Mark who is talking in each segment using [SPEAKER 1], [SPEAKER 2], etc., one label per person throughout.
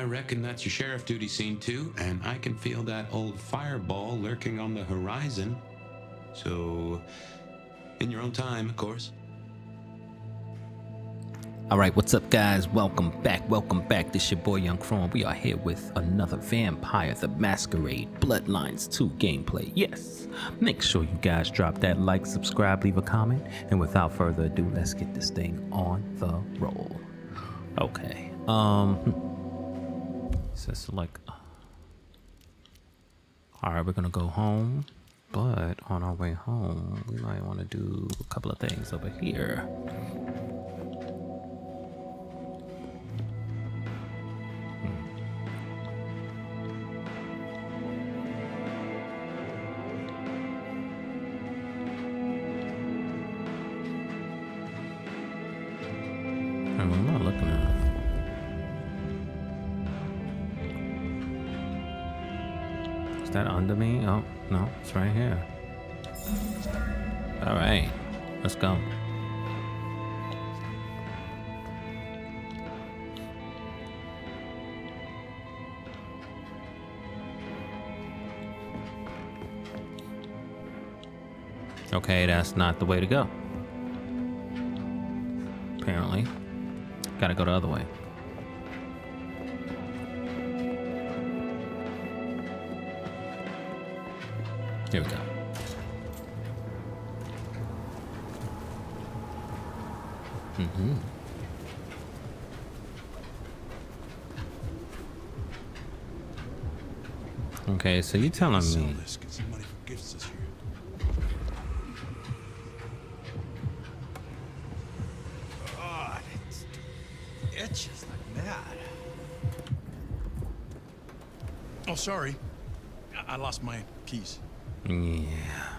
[SPEAKER 1] I reckon that's your sheriff duty scene too, and I can feel that old fireball lurking on the horizon. So, in your own time, of course.
[SPEAKER 2] Alright, what's up guys? Welcome back. This your boy Young Chrome. We are here with another Vampire the Masquerade Bloodlines 2 gameplay. Yes! Make sure you guys drop that like, subscribe, leave a comment, and without further ado, let's get this thing on the roll. Okay, says like, alright, we're gonna go home, but on our way home, we might want to do a couple of things over here. I'm not looking at it. Is that under me? Oh, no, it's right here. All right, let's go. Okay, that's not the way to go. Apparently. Gotta go the other way. Here we go. Okay, so you telling me
[SPEAKER 3] itches like mad. Oh, sorry. I lost my keys.
[SPEAKER 2] Yeah.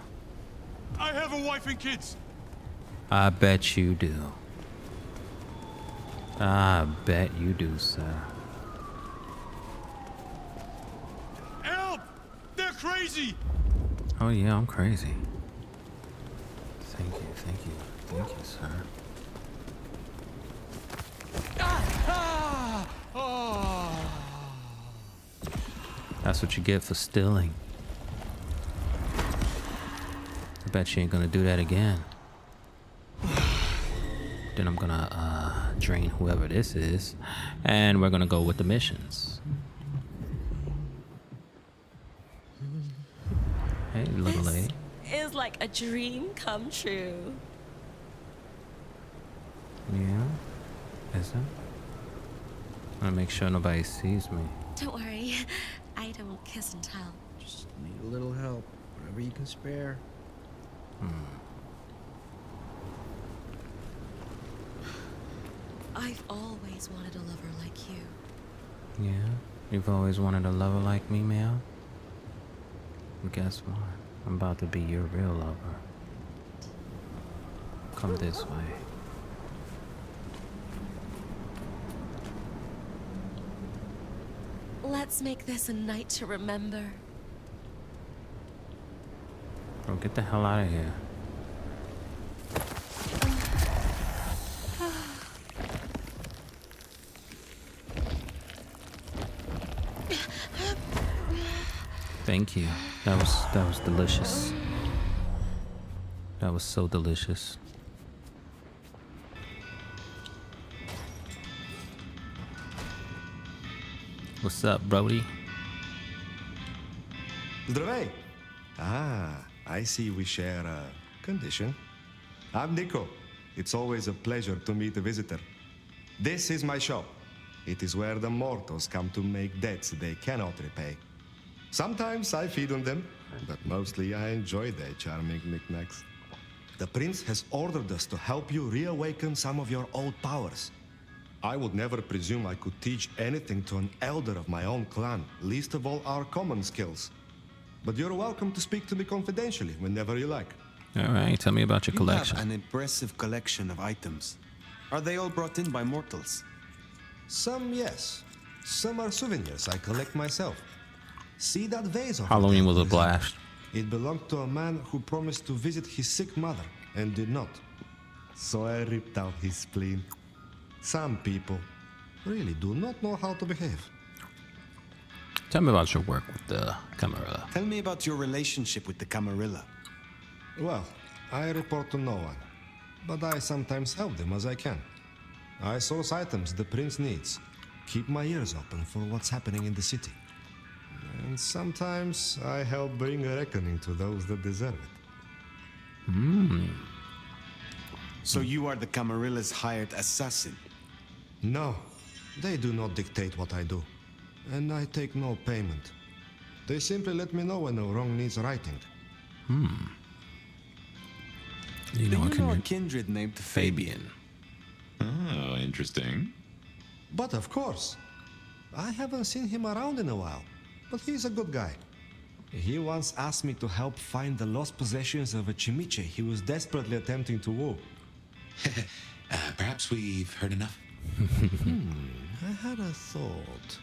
[SPEAKER 3] I have a wife and kids.
[SPEAKER 2] I bet you do. I bet you do, sir.
[SPEAKER 3] Help! They're crazy!
[SPEAKER 2] Oh yeah, I'm crazy. Thank you, sir. That's what you get for stealing. I bet you ain't gonna do that again. Then I'm gonna drain whoever this is, and we're gonna go with the missions. Hey, little lady.
[SPEAKER 4] This is like a dream come true.
[SPEAKER 2] Yeah? Is it? I wanna make sure nobody sees me.
[SPEAKER 4] Don't worry, I don't kiss and tell.
[SPEAKER 5] Just need a little help, whatever you can spare.
[SPEAKER 4] I've always wanted a lover like you.
[SPEAKER 2] Yeah? You've always wanted a lover like me, Mel? Well, guess what? I'm about to be your real lover. Come this way.
[SPEAKER 4] Let's make this a night to remember.
[SPEAKER 2] Bro, get the hell out of here. Thank you. That was delicious. That was so delicious. What's up, Brody?
[SPEAKER 6] Zdravej! I see we share a condition. I'm Nico. It's always a pleasure to meet a visitor. This is my shop. It is where the mortals come to make debts they cannot repay. Sometimes I feed on them, but mostly I enjoy their charming knickknacks. The prince has ordered us to help you reawaken some of your old powers. I would never presume I could teach anything to an elder of my own clan, least of all our common skills. But you're welcome to speak to me confidentially whenever you like.
[SPEAKER 2] All right, tell me about your collection.
[SPEAKER 7] You have an impressive collection of items. Are they all brought in by mortals?
[SPEAKER 6] Some, yes. Some are souvenirs I collect myself. See that vase over
[SPEAKER 2] Halloween
[SPEAKER 6] there,
[SPEAKER 2] was a
[SPEAKER 6] for
[SPEAKER 2] blast.
[SPEAKER 6] example? It belonged to a man who promised to visit his sick mother and did not. So I ripped out his spleen. Some people really do not know how to behave.
[SPEAKER 2] Tell me about your work with the Camarilla.
[SPEAKER 7] Tell me about your relationship with the Camarilla.
[SPEAKER 6] Well, I report to no one, but I sometimes help them as I can. I source items the prince needs, keep my ears open for what's happening in the city. And sometimes I help bring a reckoning to those that deserve it.
[SPEAKER 7] So you are the Camarilla's hired assassin?
[SPEAKER 6] No, they do not dictate what I do, and I take no payment. They simply let me know when a wrong needs righting.
[SPEAKER 2] You
[SPEAKER 7] Do
[SPEAKER 2] know,
[SPEAKER 7] you know a kindred named Fabien?
[SPEAKER 1] Oh, interesting.
[SPEAKER 6] But of course, I haven't seen him around in a while, but he's a good guy. He once asked me to help find the lost possessions of a chimiche he was desperately attempting to woo.
[SPEAKER 1] Perhaps we've heard enough.
[SPEAKER 6] I had a thought.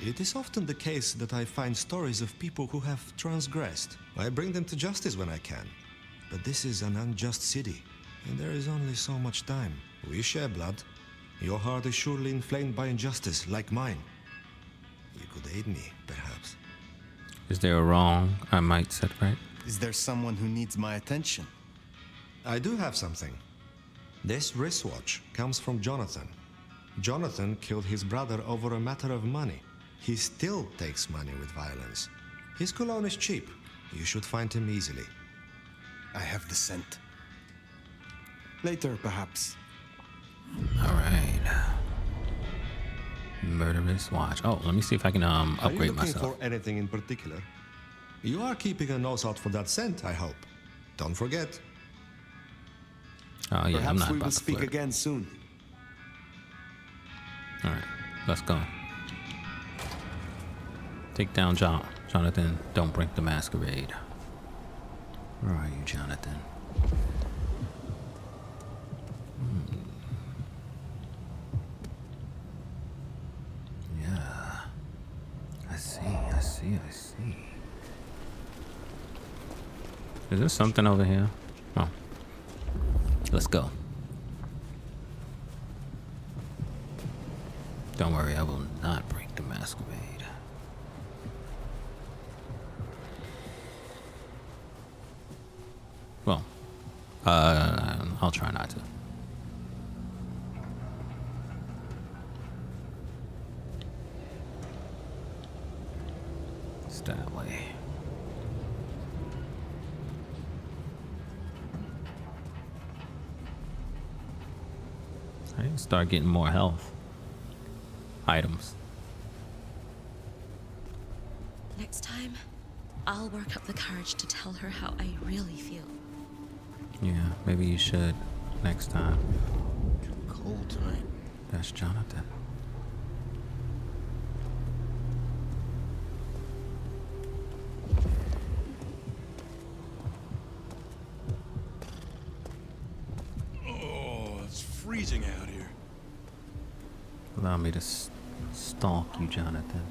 [SPEAKER 6] It is often the case that I find stories of people who have transgressed. I bring them to justice when I can. But this is an unjust city, and there is only so much time. We share blood. Your heart is surely inflamed by injustice, like mine. You could aid me, perhaps.
[SPEAKER 2] Is there a wrong I might set right?
[SPEAKER 7] Is there someone who needs my attention?
[SPEAKER 6] I do have something. This wristwatch comes from Jonathan. Jonathan killed his brother over a matter of money. He still takes money with violence. His cologne is cheap. You should find him easily.
[SPEAKER 7] I have the scent. Later, perhaps.
[SPEAKER 2] All right. Murderous watch. Oh, let me see if I can
[SPEAKER 6] Are you
[SPEAKER 2] upgrade
[SPEAKER 6] looking
[SPEAKER 2] myself.
[SPEAKER 6] for anything in particular? You are keeping a nose out for that scent, I hope. Don't forget.
[SPEAKER 2] Oh yeah, I'm
[SPEAKER 7] Perhaps
[SPEAKER 2] not
[SPEAKER 7] we
[SPEAKER 2] about
[SPEAKER 7] will
[SPEAKER 2] to
[SPEAKER 7] speak
[SPEAKER 2] flirt.
[SPEAKER 7] again soon.
[SPEAKER 2] All right, let's go. Take down Jonathan. Don't break the masquerade. Where are you, Jonathan? Yeah. I see. Is there something over here? Oh. Let's go. Don't worry, I will not break the masquerade. Well, I'll try not to. It's that way. I need to start getting more health items.
[SPEAKER 4] Next time, I'll work up the courage to tell her how I really feel.
[SPEAKER 2] Yeah, maybe you should next time.
[SPEAKER 5] Cold tonight.
[SPEAKER 2] That's Jonathan.
[SPEAKER 3] Oh, it's freezing out here.
[SPEAKER 2] Allow me to stalk you, Jonathan.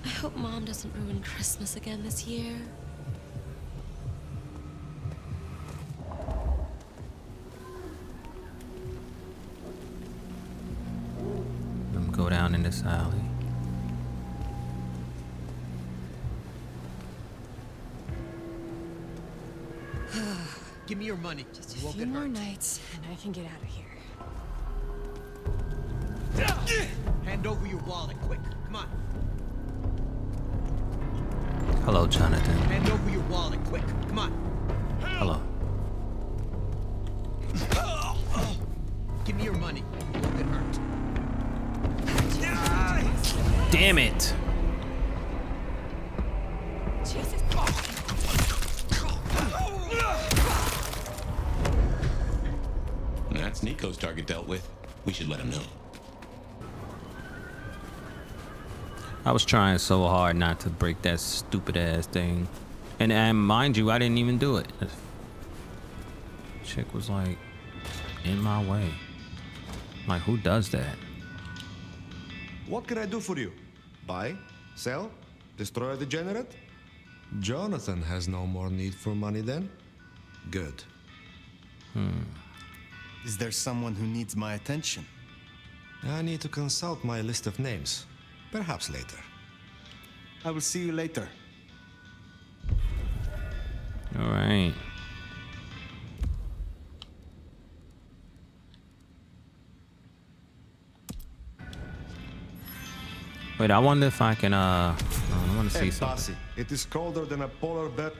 [SPEAKER 4] I hope Mom doesn't ruin Christmas again this year.
[SPEAKER 2] Let me go down in this alley.
[SPEAKER 5] Give me your money.
[SPEAKER 8] Just
[SPEAKER 5] You
[SPEAKER 8] a
[SPEAKER 5] won't
[SPEAKER 8] few
[SPEAKER 5] get
[SPEAKER 8] more
[SPEAKER 5] hurt.
[SPEAKER 8] nights, and I can get out of here.
[SPEAKER 5] Hand over your wallet, quick. Come on.
[SPEAKER 2] Hello, Jonathan.
[SPEAKER 5] Hand over your wallet, quick. Come on.
[SPEAKER 2] Hello.
[SPEAKER 5] Give me your money. You won't get hurt.
[SPEAKER 2] Damn it!
[SPEAKER 8] Jesus.
[SPEAKER 1] That's Nico's target dealt with. We should let him know.
[SPEAKER 2] I was trying so hard not to break that stupid ass thing. And mind you, I didn't even do it. The chick was like in my way. Like, who does that?
[SPEAKER 6] What can I do for you? Buy? Sell? Destroy a degenerate? Jonathan has no more need for money then?
[SPEAKER 7] Good. Is there someone who needs my attention?
[SPEAKER 6] I need to consult my list of names. Perhaps later.
[SPEAKER 7] I will see you later.
[SPEAKER 2] All right. Wait, I wonder if I can, I want to see
[SPEAKER 6] Hey,
[SPEAKER 2] something.
[SPEAKER 6] Bossy, it is colder than a polar bear.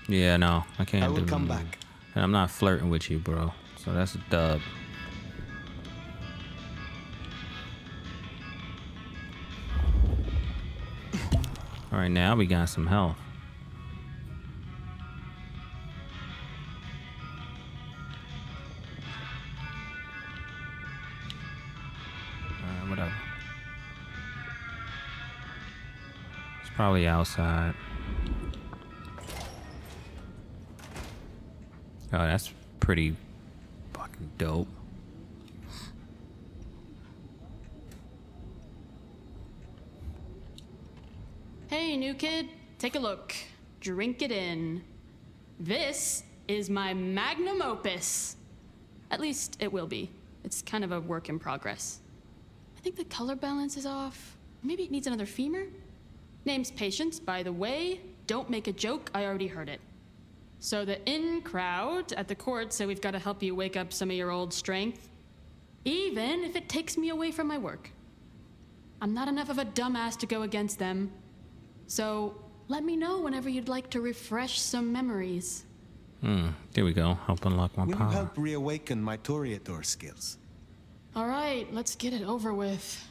[SPEAKER 2] Yeah, no, I can't
[SPEAKER 7] I will
[SPEAKER 2] do
[SPEAKER 7] come
[SPEAKER 2] it.
[SPEAKER 7] back.
[SPEAKER 2] And I'm not flirting with you, bro. So that's a dub. All right, now we got some health. All right, whatever. It's probably outside. Oh, that's pretty fucking dope.
[SPEAKER 9] Hey, new kid, take a look. Drink it in. This is my magnum opus. At least it will be. It's kind of a work in progress. I think the color balance is off. Maybe it needs another femur? Name's Patience, by the way. Don't make a joke, I already heard it. So the in crowd at the court said we've got to help you wake up some of your old strength. Even if it takes me away from my work. I'm not enough of a dumbass to go against them. So let me know whenever you'd like to refresh some memories.
[SPEAKER 2] There we go. Help unlock my
[SPEAKER 7] Will you
[SPEAKER 2] power.
[SPEAKER 7] help reawaken my Toreador skills?
[SPEAKER 9] All right, let's get it over with.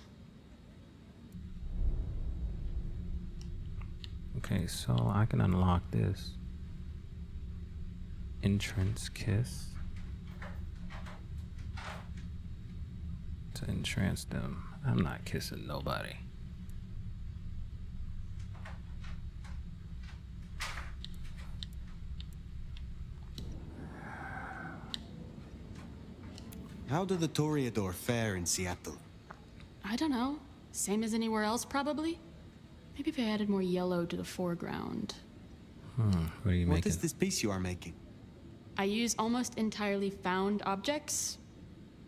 [SPEAKER 2] Okay, so I can unlock this. Entrance kiss. To entrance them. I'm not kissing nobody.
[SPEAKER 7] How do the Toreador fare in Seattle?
[SPEAKER 9] I don't know. Same as anywhere else, probably? Maybe if I added more yellow to the foreground.
[SPEAKER 2] What are you
[SPEAKER 7] What
[SPEAKER 2] making?
[SPEAKER 7] is this piece you are making?
[SPEAKER 9] I use almost entirely found objects.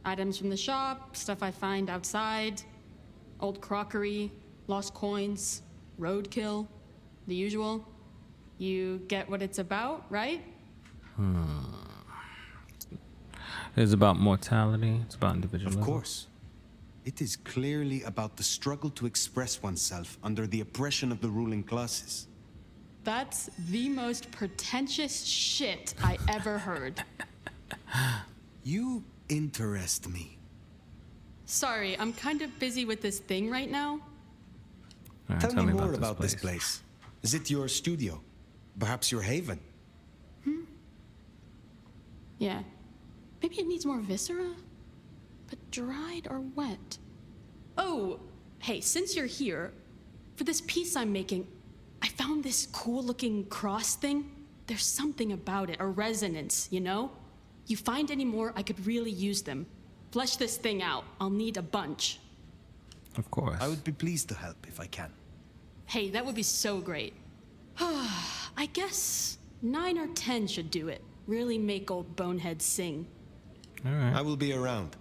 [SPEAKER 9] Items from the shop, stuff I find outside, old crockery, lost coins, roadkill, the usual. You get what it's about, right?
[SPEAKER 2] It's about mortality. It's about individualism.
[SPEAKER 7] Of course. It is clearly about the struggle to express oneself under the oppression of the ruling classes.
[SPEAKER 9] That's the most pretentious shit I ever heard.
[SPEAKER 7] You interest me.
[SPEAKER 9] Sorry, I'm kind of busy with this thing right now.
[SPEAKER 2] All right,
[SPEAKER 7] Tell me more
[SPEAKER 2] this
[SPEAKER 7] about this place. Is it your studio? Perhaps your haven?
[SPEAKER 9] Yeah. Maybe it needs more viscera? But dried or wet? Oh, hey, since you're here, for this piece I'm making, I found this cool-looking cross thing. There's something about it, a resonance, you know? You find any more, I could really use them. Flesh this thing out. I'll need a bunch.
[SPEAKER 2] Of course.
[SPEAKER 7] I would be pleased to help if I can.
[SPEAKER 9] Hey, that would be so great. I guess 9 or 10 should do it. Really make old boneheads sing.
[SPEAKER 2] All right.
[SPEAKER 7] I will be around.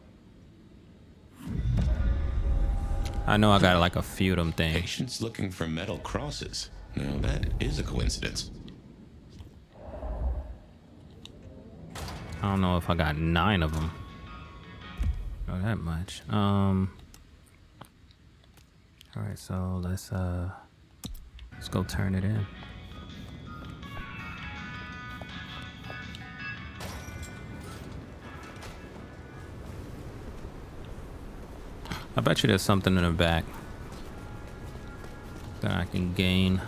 [SPEAKER 2] I know I got like a few of them things.
[SPEAKER 1] Patience looking for metal crosses. Now that is a coincidence.
[SPEAKER 2] I don't know if I got 9 of them. Not that much. All right, so let's go turn it in. I bet you there's something in the back that I can gain.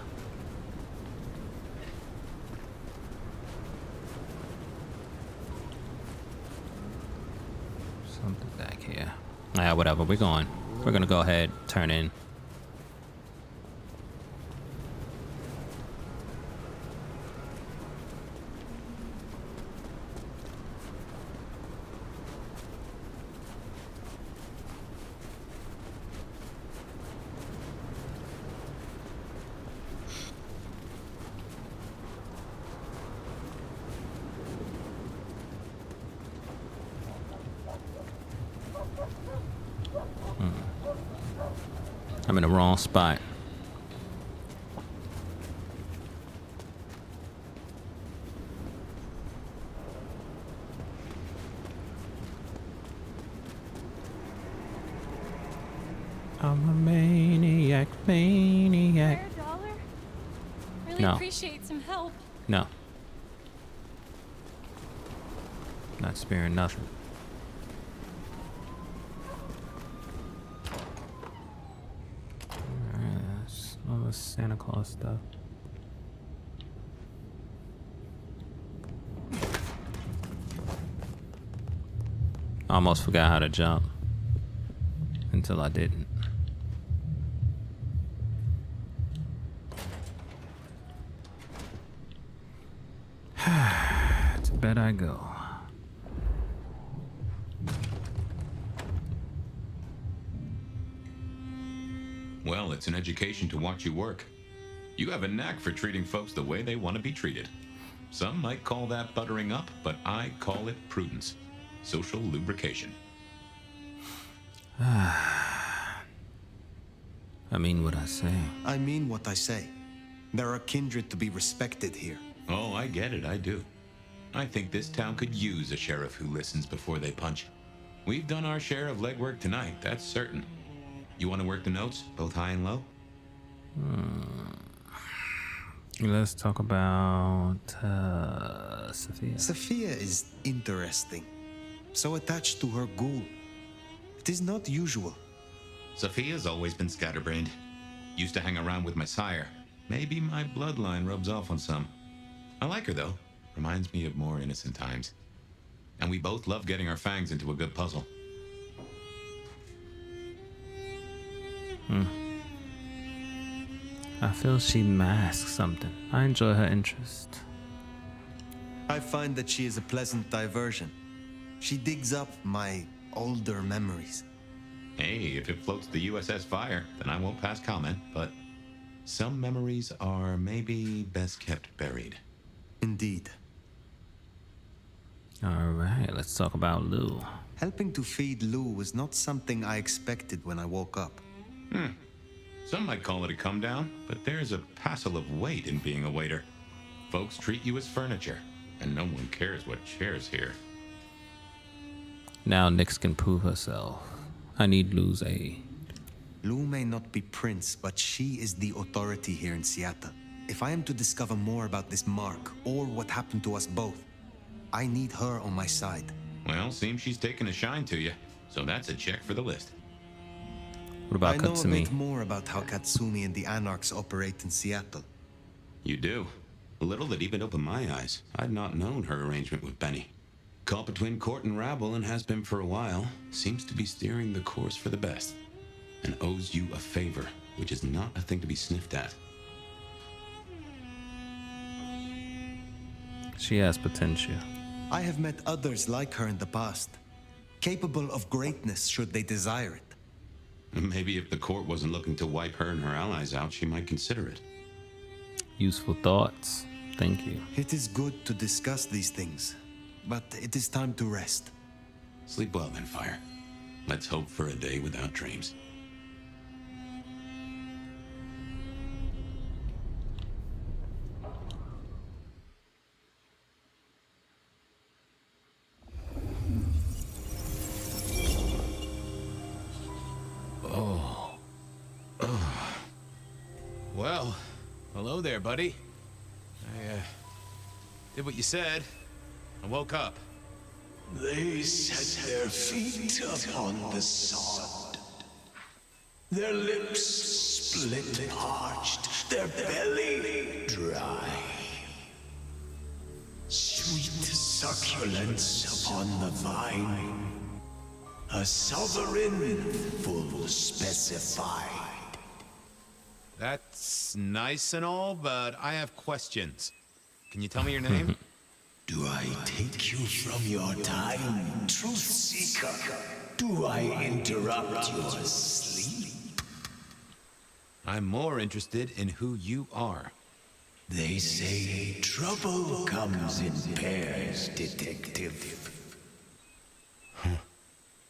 [SPEAKER 2] Something back here. Yeah, whatever. We're going. We're gonna go ahead, turn in. I'm in the wrong spot. I'm a maniac.
[SPEAKER 8] Spare a dollar? Really
[SPEAKER 2] No.
[SPEAKER 8] appreciate some help.
[SPEAKER 2] No. Not sparing nothing. Alright, that's all the Santa Claus stuff. I almost forgot how to jump. Until I didn't. To bed I go.
[SPEAKER 1] Well, it's an education to watch you work. You have a knack for treating folks the way they want to be treated. Some might call that buttering up, but I call it prudence. Social lubrication.
[SPEAKER 2] I mean what I say.
[SPEAKER 7] I mean what I say. There are kindred to be respected here.
[SPEAKER 1] Oh, I get it, I do. I think this town could use a sheriff who listens before they punch. We've done our share of legwork tonight, that's certain. You want to work the notes, both high and low?
[SPEAKER 2] Let's talk about Sophia.
[SPEAKER 7] Sophia is interesting. So attached to her ghoul. It is not usual.
[SPEAKER 1] Sophia's always been scatterbrained. Used to hang around with my sire. Maybe my bloodline rubs off on some. I like her, though. Reminds me of more innocent times. And we both love getting our fangs into a good puzzle.
[SPEAKER 2] I feel she masks something. I enjoy her interest.
[SPEAKER 7] I find that she is a pleasant diversion. She digs up my older memories.
[SPEAKER 1] Hey, if it floats the USS Fire, then I won't pass comment, but some memories are maybe best kept buried.
[SPEAKER 7] Indeed.
[SPEAKER 2] Alright, let's talk about Lou.
[SPEAKER 7] Helping to feed Lou was not something I expected when I woke up.
[SPEAKER 1] Some might call it a come down, but there's a passel of weight in being a waiter. Folks treat you as furniture, and no one cares what shares here.
[SPEAKER 2] Now Nyx can prove herself. I need Lou's aid.
[SPEAKER 7] Lou may not be prince, but she is the authority here in Seattle. If I am to discover more about this mark, or what happened to us both, I need her on my side.
[SPEAKER 1] Well, seems she's taken a shine to you, so that's a check for the list.
[SPEAKER 2] What about
[SPEAKER 7] I know a
[SPEAKER 2] Katsumi?
[SPEAKER 7] bit more about how Katsumi and the Anarchs operate in Seattle.
[SPEAKER 1] You do. A little that even opened my eyes. I'd not known her arrangement with Benny. Caught between court and rabble and has been for a while. Seems to be steering the course for the best. And owes you a favor, which is not a thing to be sniffed at.
[SPEAKER 2] She has potential.
[SPEAKER 7] I have met others like her in the past, capable of greatness should they desire it.
[SPEAKER 1] Maybe if the court wasn't looking to wipe her and her allies out, she might consider it.
[SPEAKER 2] Useful thoughts. Thank you.
[SPEAKER 7] It is good to discuss these things, but it is time to rest.
[SPEAKER 1] Sleep well then, Fire. Let's hope for a day without dreams.
[SPEAKER 5] Well, hello there, buddy. I did what you said. I woke up.
[SPEAKER 10] They set their feet upon the sod. Their lips split and parched, their belly dry. Sweet succulence upon the vine. A sovereign full specified.
[SPEAKER 5] That's nice and all, but I have questions. Can you tell me your name?
[SPEAKER 10] Do I take you from your time, truth seeker? Do I interrupt your sleep?
[SPEAKER 5] I'm more interested in who you are.
[SPEAKER 10] They say trouble comes in pairs, detective.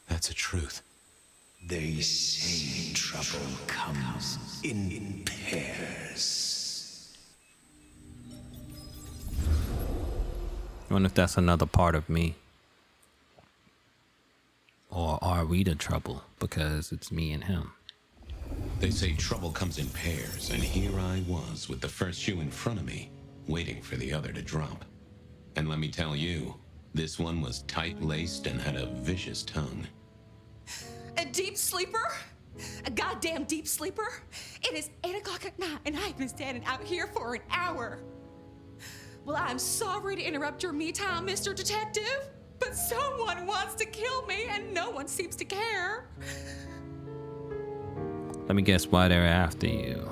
[SPEAKER 1] That's a truth.
[SPEAKER 10] They say trouble comes in pairs.
[SPEAKER 2] I wonder if that's another part of me. Or are we the trouble because it's me and him?
[SPEAKER 1] They say trouble comes in pairs, and here I was with the first shoe in front of me, waiting for the other to drop. And let me tell you, this one was tight-laced and had a vicious tongue.
[SPEAKER 4] A deep sleeper? A goddamn deep sleeper? It is 8 o'clock at night and I've been standing out here for an hour. Well, I'm sorry to interrupt your me time, Mr. Detective, but someone wants to kill me and no one seems to care.
[SPEAKER 2] Let me guess why they're after you.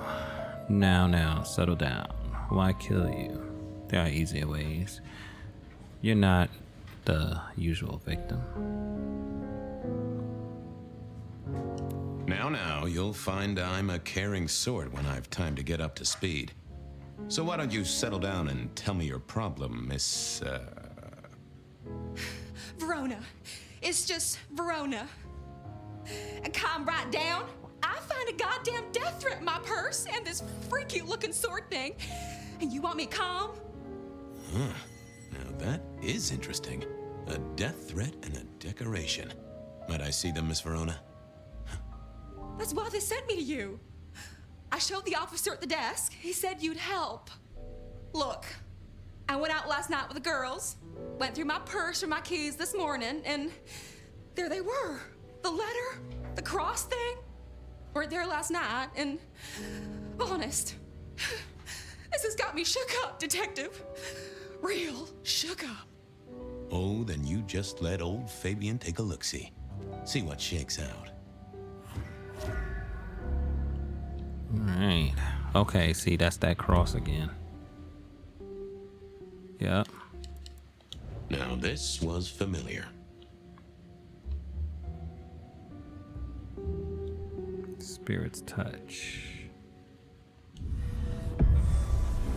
[SPEAKER 2] Now, settle down. Why kill you? There are easier ways. You're not the usual victim.
[SPEAKER 1] Now, you'll find I'm a caring sort when I've time to get up to speed. So why don't you settle down and tell me your problem, Miss,
[SPEAKER 4] Verona. It's just Verona. And calm right down. I find a goddamn death threat in my purse and this freaky looking sword thing. And you want me calm?
[SPEAKER 1] Huh. Now that is interesting. A death threat and a decoration. Might I see them, Miss Verona?
[SPEAKER 4] That's why they sent me to you. I showed the officer at the desk. He said you'd help. Look, I went out last night with the girls, went through my purse for my keys this morning, and there they were. The letter, the cross thing, were there last night, and honest, this has got me shook up, Detective. Real shook up.
[SPEAKER 1] Oh, then you just let old Fabien take a look-see. See what shakes out.
[SPEAKER 2] Alright. Okay, see, that's that cross again. Yep.
[SPEAKER 1] Now this was familiar.
[SPEAKER 2] Spirit's touch.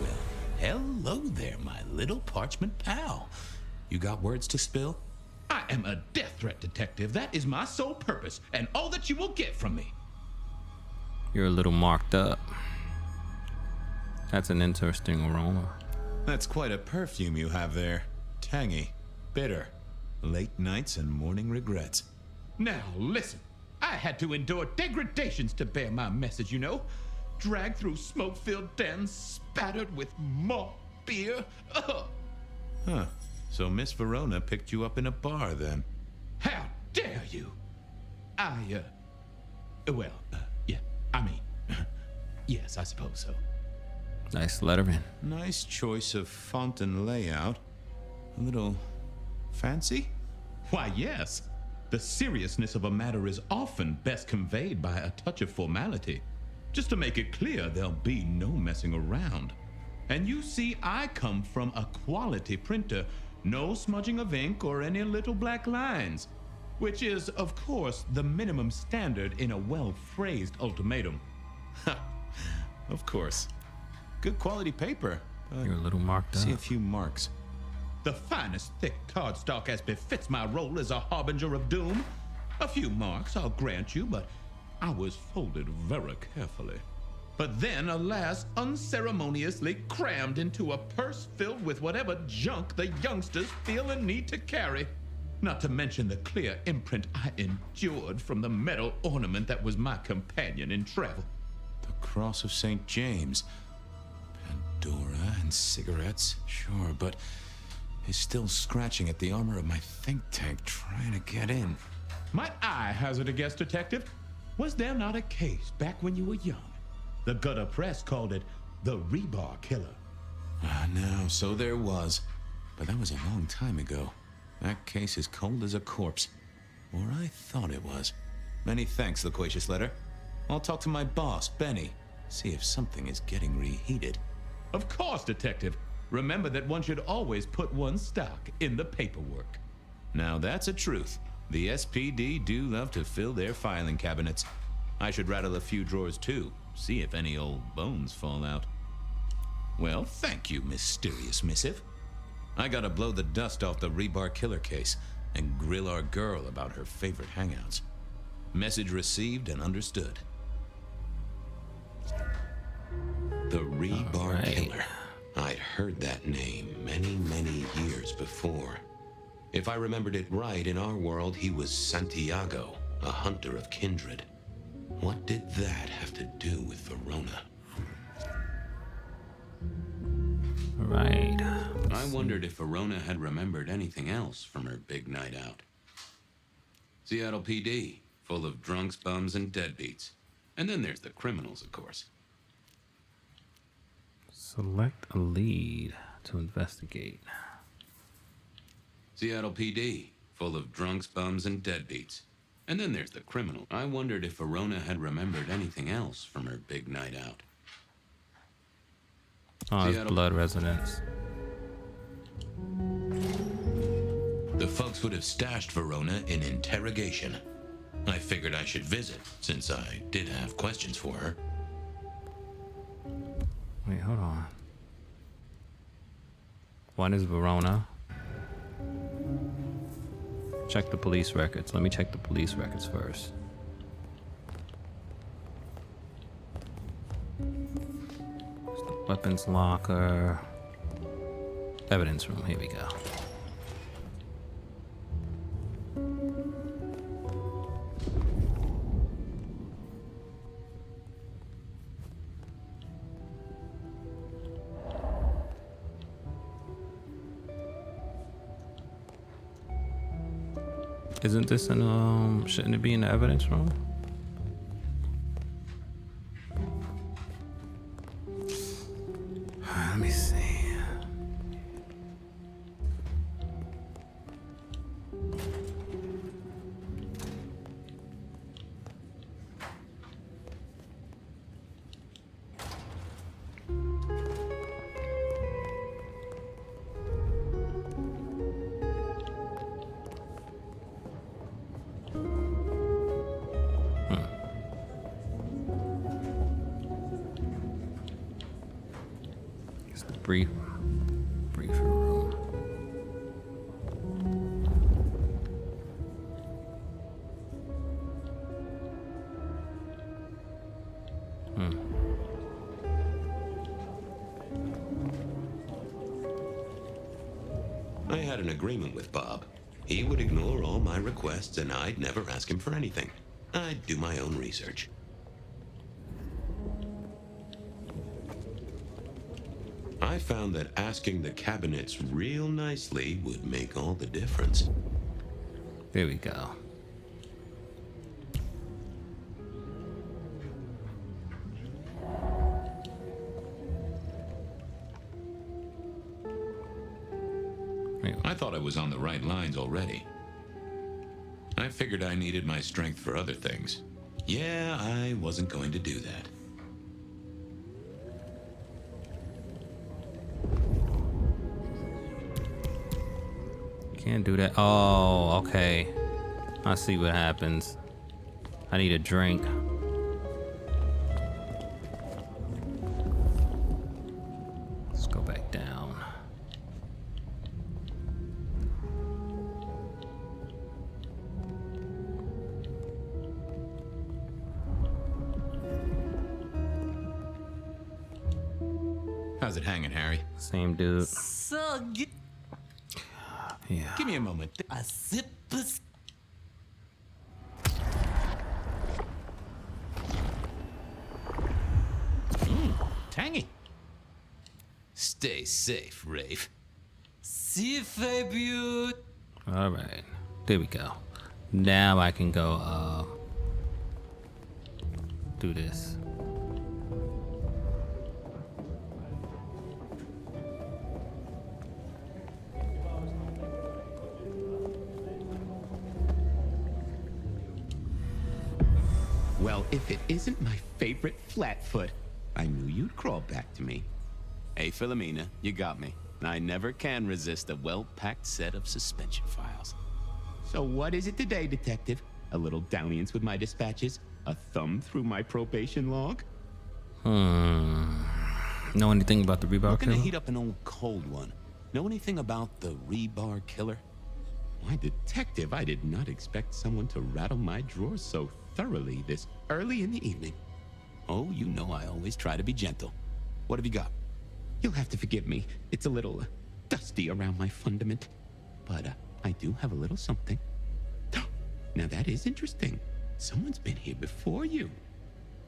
[SPEAKER 1] Well, hello there, my little parchment pal. You got words to spill?
[SPEAKER 11] I am a death threat detective. That is my sole purpose, and all that you will get from me.
[SPEAKER 2] You're a little marked up. That's an interesting aroma.
[SPEAKER 5] That's quite a perfume you have there. Tangy, bitter, late nights and morning regrets.
[SPEAKER 11] Now, listen. I had to endure degradations to bear my message, you know. Dragged through smoke-filled dens, spattered with malt beer. Ugh.
[SPEAKER 5] Huh. So Miss Verona picked you up in a bar, then?
[SPEAKER 11] How dare you? Yeah, I mean, yes, I suppose so.
[SPEAKER 2] Nice lettering.
[SPEAKER 5] Nice choice of font and layout. A little fancy?
[SPEAKER 11] Why, yes. The seriousness of a matter is often best conveyed by a touch of formality. Just to make it clear, there'll be no messing around. And you see, I come from a quality printer. No smudging of ink or any little black lines. Which is, of course, the minimum standard in a well-phrased ultimatum.
[SPEAKER 5] Ha! Of course. Good quality paper.
[SPEAKER 2] You're a little marked up.
[SPEAKER 5] See a few marks.
[SPEAKER 11] The finest thick cardstock as befits my role as a harbinger of doom. A few marks, I'll grant you, but I was folded very carefully. But then, alas, unceremoniously crammed into a purse filled with whatever junk the youngsters feel a need to carry. Not to mention the clear imprint I endured from the metal ornament that was my companion in travel.
[SPEAKER 5] The Cross of St. James. Pandora and cigarettes, sure, but he's still scratching at the armor of my think tank trying to get in.
[SPEAKER 11] Might I hazard a guess, Detective? Was there not a case back when you were young? The gutter press called it the rebar killer.
[SPEAKER 5] No, so there was. But that was a long time ago. That case is cold as a corpse. Or I thought it was. Many thanks, loquacious letter. I'll talk to my boss, Benny. See if something is getting reheated.
[SPEAKER 11] Of course, Detective. Remember that one should always put one's stock in the paperwork.
[SPEAKER 5] Now that's a truth. The SPD do love to fill their filing cabinets. I should rattle a few drawers too. See if any old bones fall out. Well, thank you, mysterious missive. I gotta blow the dust off the rebar killer case and grill our girl about her favorite hangouts. Message received and understood.
[SPEAKER 1] The Rebar
[SPEAKER 2] Right.
[SPEAKER 1] Killer. I'd heard that name many, many years before. If I remembered it right, in our world, he was Santiago, a hunter of kindred. What did that have to do with Verona?
[SPEAKER 2] Right.
[SPEAKER 1] I wondered if Verona had remembered anything else from her big night out. Seattle PD, full of drunks, bums, and deadbeats. And then there's the criminals, of course.
[SPEAKER 2] Select a lead to investigate.
[SPEAKER 1] Seattle PD, full of drunks, bums, and deadbeats. And then there's the criminal. I wondered if Verona had remembered anything else from her big night out.
[SPEAKER 2] Oh, it's
[SPEAKER 1] Seattle-
[SPEAKER 2] blood residence.
[SPEAKER 1] The folks would have stashed Verona in interrogation. I figured I should visit, since I did have questions for her.
[SPEAKER 2] Wait, hold on. One is Verona. Check the police records. Let me check the police records first. It's the weapons locker. Evidence room. Here we go. Isn't this in shouldn't it be in the evidence room? Let me see. It's the briefer room.
[SPEAKER 1] I had an agreement with Bob. He would ignore all my requests and I'd never ask him for anything. I'd do my own research. I found that asking the cabinets real nicely would make all the difference.
[SPEAKER 2] There we go.
[SPEAKER 1] I thought I was on the right lines already. I figured I needed my strength for other things. Yeah, I wasn't going to do that.
[SPEAKER 2] Can't do that. Oh, okay. I see what happens. I need a drink. Let's go back down.
[SPEAKER 5] How's it hanging, Harry?
[SPEAKER 2] Same dude.
[SPEAKER 10] So good.
[SPEAKER 2] Yeah.
[SPEAKER 5] Give me a moment.
[SPEAKER 10] A sip of
[SPEAKER 5] Tangy. Stay safe, Rafe.
[SPEAKER 10] si Fabien.
[SPEAKER 2] All right. There we go. Now I can go do this.
[SPEAKER 1] Well, if it isn't my favorite Flatfoot, I knew you'd crawl back to me. Hey, Philomena, you got me. I never can resist a well-packed set of suspension files. So what is it today, Detective? A little dalliance with my dispatches? A thumb through my probation log?
[SPEAKER 2] Know anything about the Rebar
[SPEAKER 1] Looking to
[SPEAKER 2] Killer?
[SPEAKER 1] heat up an old cold one. Know anything about the Rebar Killer? Why, Detective, I did not expect someone to rattle my drawers so thoroughly this early in the evening. Oh, you know I always try to be gentle. What have you got? You'll have to forgive me. It's a little dusty around my fundament. But I do have a little something. Now that is interesting. Someone's been here before you.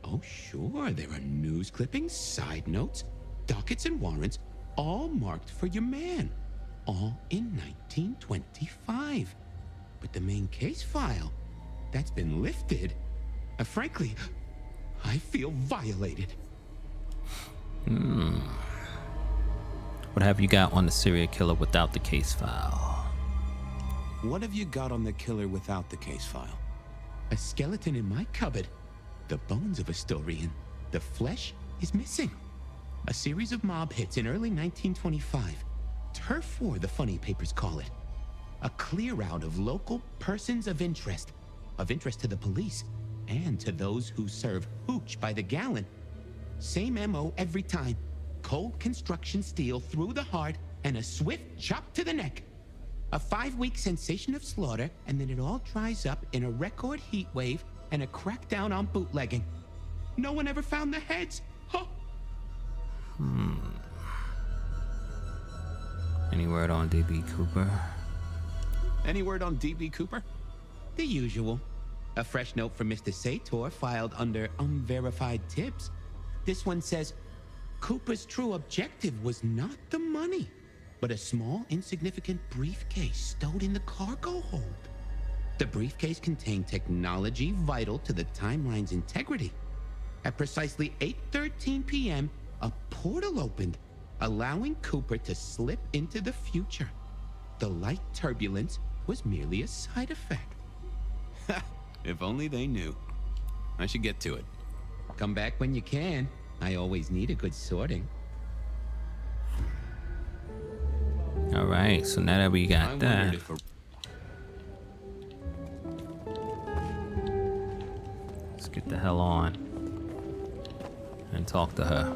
[SPEAKER 1] Oh, sure, there are news clippings, side notes, dockets and warrants, all marked for your man. All in 1925. But the main case file, that's been lifted. Frankly, I feel violated.
[SPEAKER 2] What have you got on the serial killer without the case file?
[SPEAKER 1] What have you got on the killer without the case file? A skeleton in my cupboard. The bones of a Storian. The flesh is missing. A series of mob hits in early 1925. Turf war, the funny papers call it. A clear out of local persons of interest to the police, and to those who serve hooch by the gallon. Same MO every time. Cold construction steel through the heart and a swift chop to the neck. A 5-week sensation of slaughter, and then it all dries up in a record heat wave and a crackdown on bootlegging. No one ever found the heads. Huh?
[SPEAKER 2] Any word on DB Cooper?
[SPEAKER 1] Any word on DB Cooper? The usual. A fresh note from Mr. Sator filed under unverified tips. This one says, Cooper's true objective was not the money, but a small, insignificant briefcase stowed in the cargo hold. The briefcase contained technology vital to the timeline's integrity. At precisely 8:13 p.m., a portal opened, allowing Cooper to slip into the future. The light turbulence was merely a side effect. If only they knew. I should get to it. Come back when you can. I always need a good sorting.
[SPEAKER 2] All right, so now that we got that, let's get the hell on and talk to her.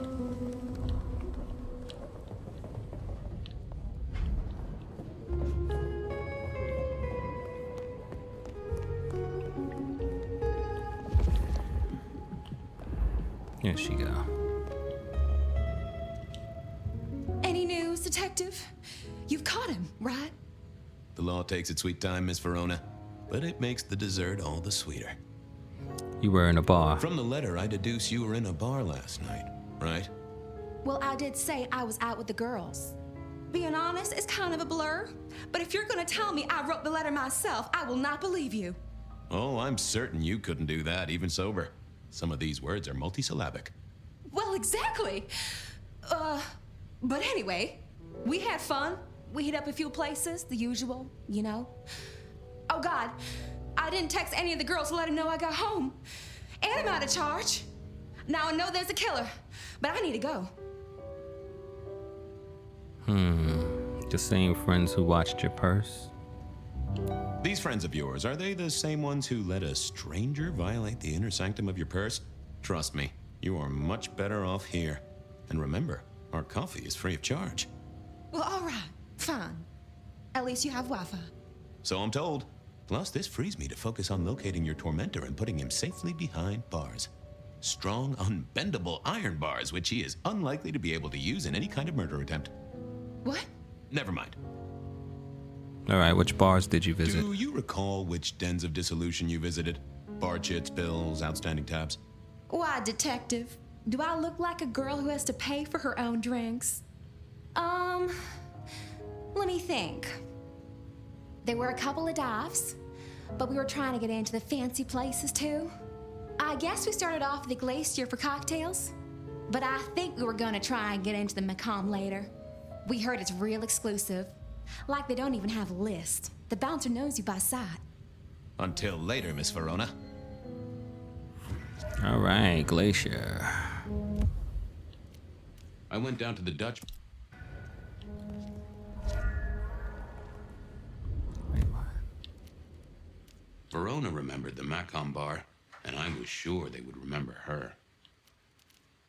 [SPEAKER 2] Here she go.
[SPEAKER 4] Any news, detective? You've caught him, right?
[SPEAKER 5] The law takes its sweet time, Miss Verona, but it makes the dessert all the sweeter.
[SPEAKER 2] You were in a bar.
[SPEAKER 5] From the letter, I deduce you were in a bar last night, right?
[SPEAKER 4] Well, I did say I was out with the girls. Being honest, it's kind of a blur. But if you're gonna tell me I wrote the letter myself, I will not believe you.
[SPEAKER 5] Oh, I'm certain you couldn't do that, even sober. Some of these words are multisyllabic.
[SPEAKER 4] Well, exactly. But anyway, we had fun. We hit up a few places, the usual, you know. Oh God, I didn't text any of the girls to let them know I got home. And I'm out of charge. Now I know there's a killer, but I need to go.
[SPEAKER 2] The same friends who watched your purse?
[SPEAKER 5] These friends of yours, are they the same ones who let a stranger violate the inner sanctum of your purse? Trust me, you are much better off here. And remember, our coffee is free of charge.
[SPEAKER 4] Well, all right, fine. At least you have Wi-Fi.
[SPEAKER 5] So I'm told. Plus, this frees me to focus on locating your tormentor and putting him safely behind bars. Strong, unbendable iron bars, which he is unlikely to be able to use in any kind of murder attempt.
[SPEAKER 4] What?
[SPEAKER 5] Never mind.
[SPEAKER 2] All right, which bars did you visit?
[SPEAKER 5] Do you recall which dens of dissolution you visited? Bar chits, bills, outstanding tabs?
[SPEAKER 4] Why, detective? Do I look like a girl who has to pay for her own drinks? Let me think. There were a couple of dives, but we were trying to get into the fancy places too. I guess we started off at the Glacier for cocktails, but I think we were gonna try and get into the Macomb later. We heard it's real exclusive. Like they don't even have a list. The bouncer knows you by sight.
[SPEAKER 5] Until later, Miss Verona.
[SPEAKER 2] All right, Glacier.
[SPEAKER 1] I went down to the Dutch.
[SPEAKER 2] Wait, what?
[SPEAKER 1] Verona remembered the Macomb bar, and I was sure they would remember her.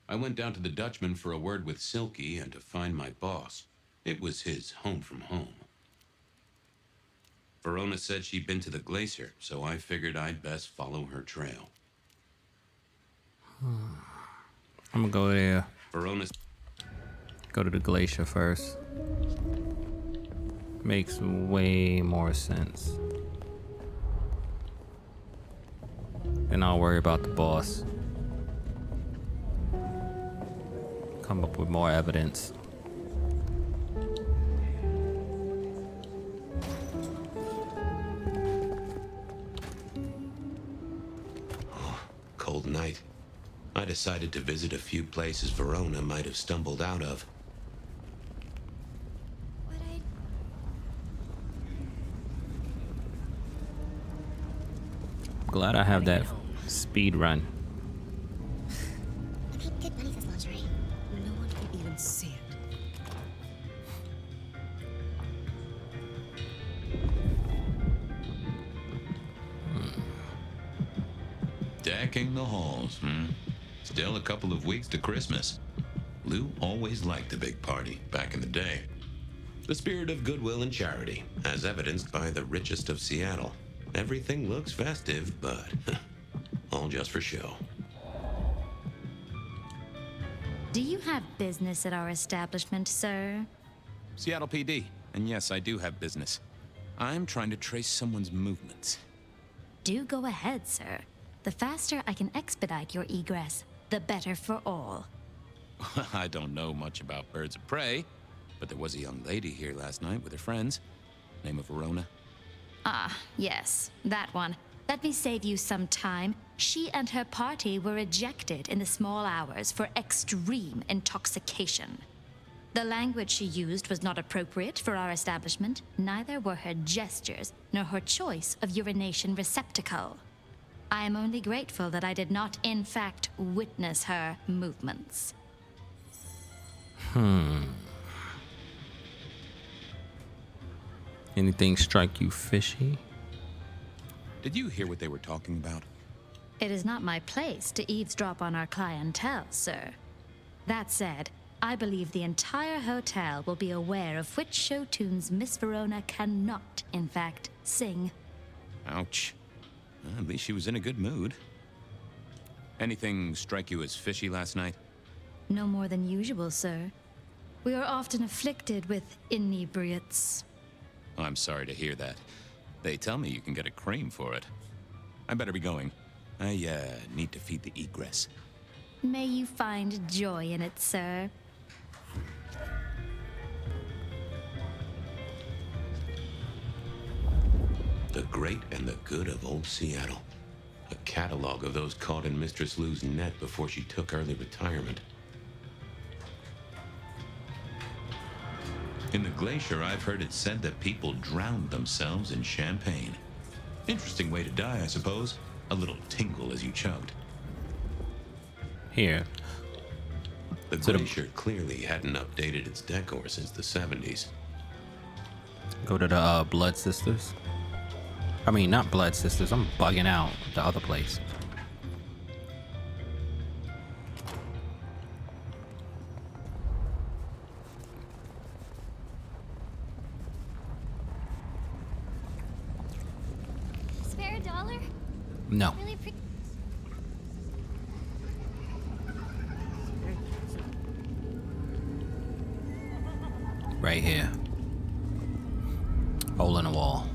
[SPEAKER 1] I went down to the Dutchman for a word with Silky and to find my boss. It was his home from home. Verona said she'd been to the glacier, so I figured I'd best follow her trail.
[SPEAKER 2] I'm gonna go there.
[SPEAKER 1] Verona's...
[SPEAKER 2] Go to the glacier first. Makes way more sense. Then I'll worry about the boss. Come up with more evidence.
[SPEAKER 1] Cold night. I decided to visit a few places Verona might have stumbled out of.
[SPEAKER 2] Glad I have that speed run.
[SPEAKER 12] I can't get Bunny's lingerie. No one can even see it.
[SPEAKER 5] Decking the halls, Still a couple of weeks to Christmas. Lou always liked a big party back in the day.
[SPEAKER 1] The spirit of goodwill and charity, as evidenced by the richest of Seattle. Everything looks festive, but all just for show.
[SPEAKER 12] Do you have business at our establishment, sir?
[SPEAKER 5] Seattle PD, and yes, I do have business. I'm trying to trace someone's movements.
[SPEAKER 12] Do go ahead, sir. The faster I can expedite your egress, the better for all.
[SPEAKER 5] I don't know much about birds of prey, but there was a young lady here last night with her friends. Name of Verona.
[SPEAKER 12] Ah, yes, that one. Let me save you some time. She and her party were ejected in the small hours for extreme intoxication. The language she used was not appropriate for our establishment, neither were her gestures nor her choice of urination receptacle. I am only grateful that I did not, in fact, witness her movements.
[SPEAKER 2] Anything strike you fishy?
[SPEAKER 5] Did you hear what they were talking about?
[SPEAKER 12] It is not my place to eavesdrop on our clientele, sir. That said, I believe the entire hotel will be aware of which show tunes Miss Verona cannot, in fact, sing.
[SPEAKER 5] Ouch. At least she was in a good mood. Anything strike you as fishy last night?
[SPEAKER 12] No more than usual, sir. We are often afflicted with inebriates.
[SPEAKER 5] Oh, I'm sorry to hear that. They tell me you can get a cream for it. I better be going. I need to feed the egress.
[SPEAKER 12] May you find joy in it, sir.
[SPEAKER 1] The great and the good of old Seattle. A catalog of those caught in Mistress Lou's net before she took early retirement. In the glacier, I've heard it said that people drowned themselves in champagne. Interesting way to die, I suppose. A little tingle as you chugged.
[SPEAKER 2] Here.
[SPEAKER 1] The glacier clearly hadn't updated its decor since the 70s.
[SPEAKER 2] Go to the Blood Sisters. I mean, not Blood Sisters. I'm bugging out. The other place.
[SPEAKER 12] Spare a dollar?
[SPEAKER 2] No.
[SPEAKER 12] Really
[SPEAKER 2] Right here. Hole in the wall.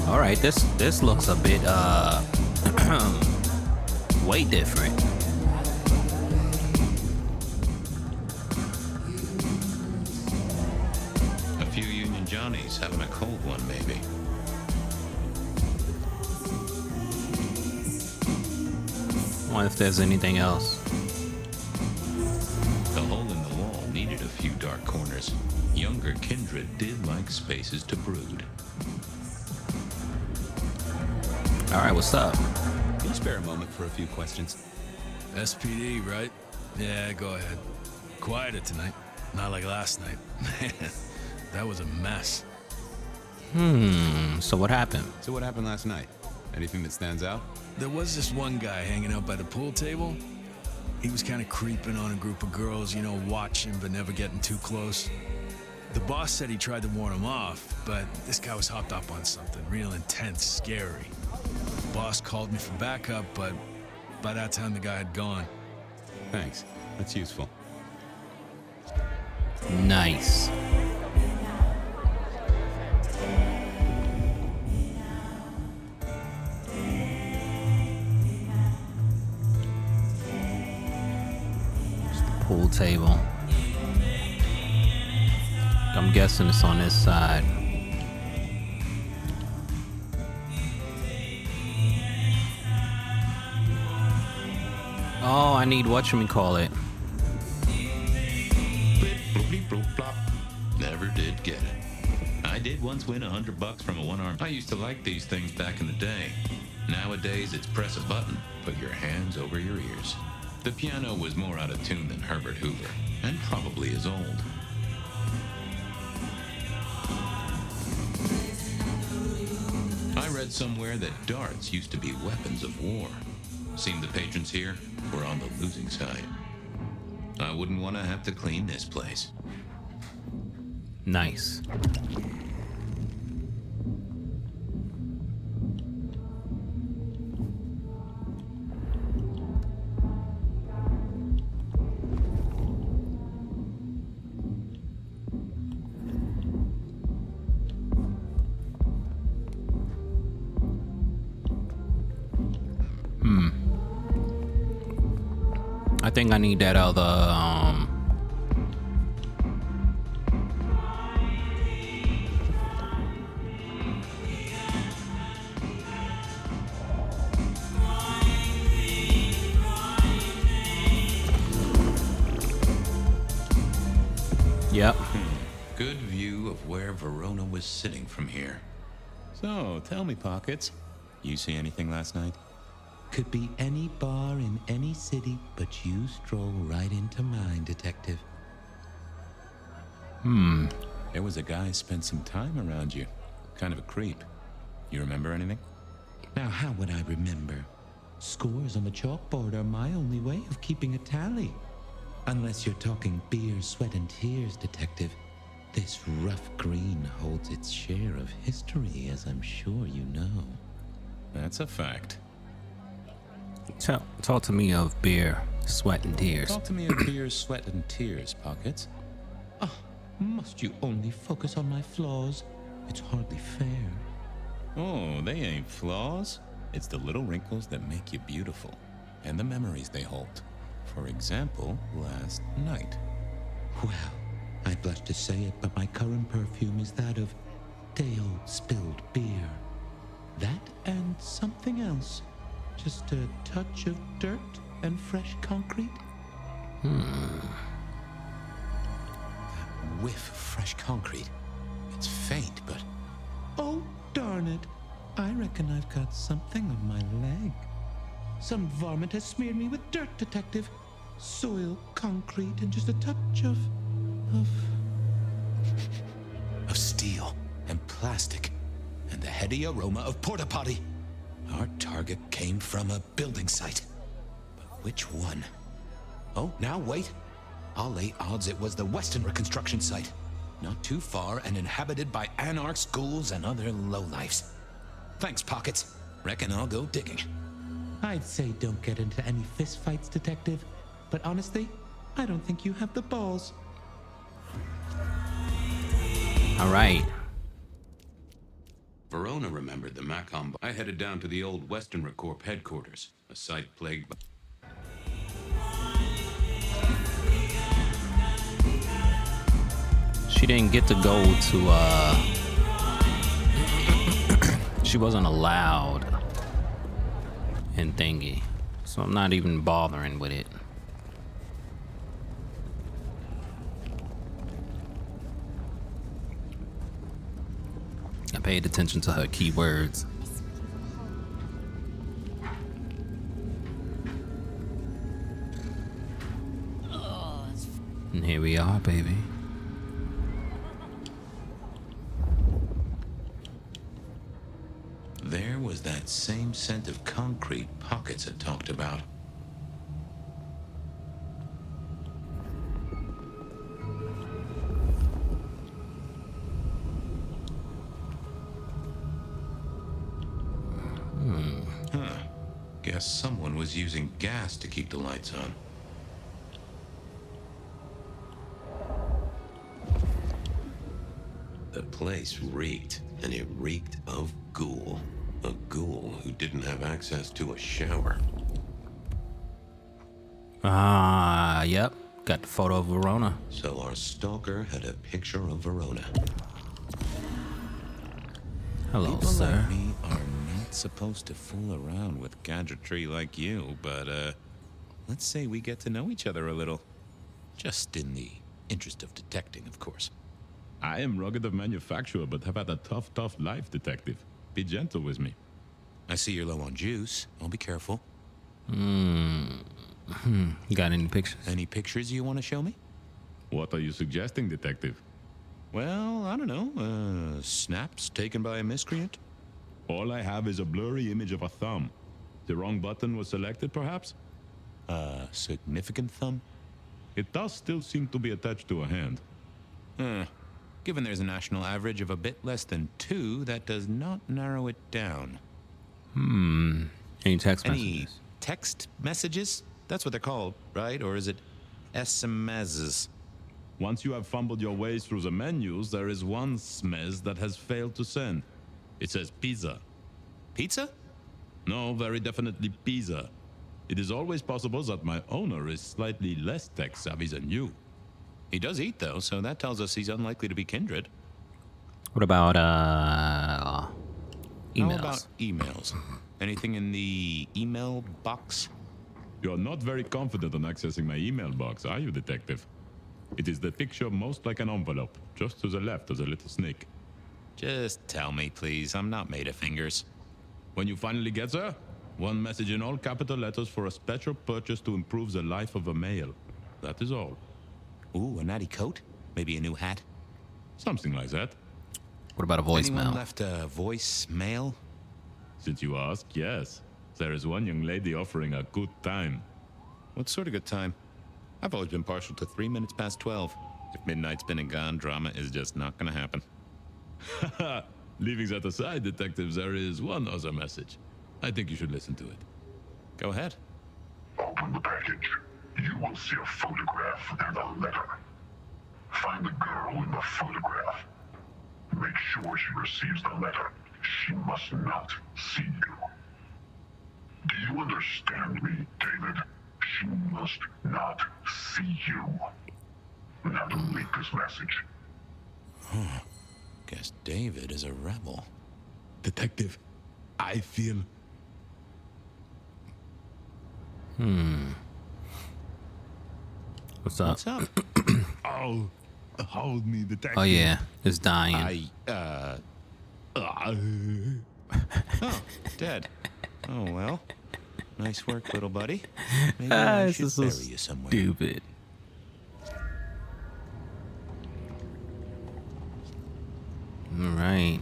[SPEAKER 2] All right, this looks a bit way different.
[SPEAKER 1] A few Union Johnnies having a cold one, maybe.
[SPEAKER 2] I wonder if there's anything else.
[SPEAKER 5] The hole in the wall needed a few dark corners. Younger kindred did like spaces to brood.
[SPEAKER 2] All right, what's up?
[SPEAKER 5] Can you spare a moment for a few questions?
[SPEAKER 13] SPD, right? Yeah, go ahead. Quieter tonight. Not like last night. That was a mess.
[SPEAKER 2] So what happened?
[SPEAKER 5] So what happened last night? Anything that stands out?
[SPEAKER 13] There was this one guy hanging out by the pool table. He was kind of creeping on a group of girls, you know, watching but never getting too close. The boss said he tried to warn him off, but this guy was hopped up on something real intense, scary. The boss called me for backup, but by that time the guy had gone.
[SPEAKER 1] Thanks. That's useful.
[SPEAKER 2] Nice. It's the pool table. I'm guessing it's on this side. Oh, I need whatchamacallit.
[SPEAKER 5] Never did get it. I did once win $100 from a one-arm. I used to like these things back in the day. Nowadays, it's press a button, put your hands over your ears. The piano was more out of tune than Herbert Hoover, and probably as old. I read somewhere that darts used to be weapons of war. Seemed the patrons here were on the losing side. I wouldn't want to have to clean this place.
[SPEAKER 2] Nice. I think I need that other, Yep.
[SPEAKER 5] Good view of where Verona was sitting from here. So, tell me, Pockets, you see anything last night? Could be any bar in any city, but you stroll right into mine, Detective. There was a guy spent some time around you. Kind of a creep. You remember anything? Now, how would I remember? Scores on the chalkboard are my only way of keeping a tally. Unless you're talking beer, sweat, and tears, Detective. This rough green holds its share of history, as I'm sure you know. That's a fact.
[SPEAKER 2] Talk to me of beer, sweat, and tears.
[SPEAKER 5] Talk to me of beer, sweat, and tears, Pockets. Oh, must you only focus on my flaws? It's hardly fair. Oh, they ain't flaws. It's the little wrinkles that make you beautiful, and the memories they hold. For example, last night. Well, I blush to say it, but my current perfume is that of day-old spilled beer. That and something else. Just a touch of dirt and fresh concrete. That whiff of fresh concrete. It's faint, but... Oh, darn it. I reckon I've got something on my leg. Some varmint has smeared me with dirt, Detective. Soil, concrete, and just a touch of steel and plastic and the heady aroma of porta potty. Our target came from a building site. But which one? Oh, now wait. I'll lay odds it was the Western reconstruction site. Not too far and inhabited by anarchs, ghouls, and other lowlifes. Thanks, Pockets. Reckon I'll go digging. I'd say don't get into any fistfights, Detective. But honestly, I don't think you have the balls.
[SPEAKER 2] All right.
[SPEAKER 1] Verona remembered the Macomb. I headed down to the old Western Corp headquarters, a site plagued by...
[SPEAKER 2] She didn't get to go to, she wasn't allowed in Thingy. So I'm not even bothering with it. I paid attention to her keywords. And here we are, baby.
[SPEAKER 5] There was that same scent of concrete Pockets had talked about.
[SPEAKER 1] was using gas to keep the lights on. The place reeked, and it reeked of ghoul. A ghoul who didn't have access to a shower.
[SPEAKER 2] Ah, yep. Got the photo of Verona.
[SPEAKER 1] So our stalker had a picture of Verona.
[SPEAKER 2] Hello,
[SPEAKER 5] People
[SPEAKER 2] sir.
[SPEAKER 5] like me are not supposed to fool around with gadgetry like you, but let's say we get to know each other a little. Just in the interest of detecting, of course.
[SPEAKER 11] I am rugged of manufacture, but have had a tough life, detective. Be gentle with me.
[SPEAKER 5] I see you're low on juice. I'll be careful.
[SPEAKER 2] You got any pictures?
[SPEAKER 5] Any pictures you want to show me?
[SPEAKER 11] What are you suggesting, detective?
[SPEAKER 5] Well, I don't know. Snaps taken by a miscreant?
[SPEAKER 11] All I have is a blurry image of a thumb. The wrong button was selected, perhaps?
[SPEAKER 5] A significant thumb?
[SPEAKER 11] It does still seem to be attached to a hand.
[SPEAKER 5] Given there's a national average of a bit less than 2, that does not narrow it down.
[SPEAKER 2] Any text
[SPEAKER 5] Any
[SPEAKER 2] messages?
[SPEAKER 5] text messages? That's what they're called, right? Or is it SMSs?
[SPEAKER 11] Once you have fumbled your way through the menus, there is one smez that has failed to send. It says pizza.
[SPEAKER 5] Pizza?
[SPEAKER 11] No, very definitely pizza. It is always possible that my owner is slightly less tech savvy than you.
[SPEAKER 5] He does eat, though, so that tells us he's unlikely to be kindred.
[SPEAKER 2] What about emails?
[SPEAKER 5] How about emails? Anything in the email box?
[SPEAKER 11] You are not very confident on accessing my email box, are you, detective? It is the picture most like an envelope, just to the left of the little snake.
[SPEAKER 5] Just tell me, please. I'm not made of fingers.
[SPEAKER 11] When you finally get there, one message in all capital letters for a special purchase to improve the life of a male. That is all.
[SPEAKER 5] Ooh, a natty coat? Maybe a new hat?
[SPEAKER 11] Something like that.
[SPEAKER 2] What about a
[SPEAKER 5] Anyone
[SPEAKER 2] voicemail?
[SPEAKER 5] left a voicemail?
[SPEAKER 11] Since you ask, yes. There is one young lady offering a good time.
[SPEAKER 5] What sort of good time? I've always been partial to 3 minutes past 12. If midnight's been and gone, drama is just not gonna happen.
[SPEAKER 11] Leaving that aside, detective, there is one other message. I think you should listen to it.
[SPEAKER 5] Go ahead.
[SPEAKER 14] Open the package. You will see a photograph and a letter. Find the girl in the photograph. Make sure she receives the letter. She must not see you. Do you understand me, David? She must not see you. Now delete this message.
[SPEAKER 5] Guess David is a rebel.
[SPEAKER 11] Detective, I feel...
[SPEAKER 2] What's up?
[SPEAKER 5] What's up?
[SPEAKER 11] Oh, hold me, detective.
[SPEAKER 2] Oh yeah, it's dying.
[SPEAKER 5] Oh, dead. Oh, well. Nice work, little buddy. Maybe I
[SPEAKER 2] This
[SPEAKER 5] should
[SPEAKER 2] is so
[SPEAKER 5] bury you somewhere.
[SPEAKER 2] stupid. All right.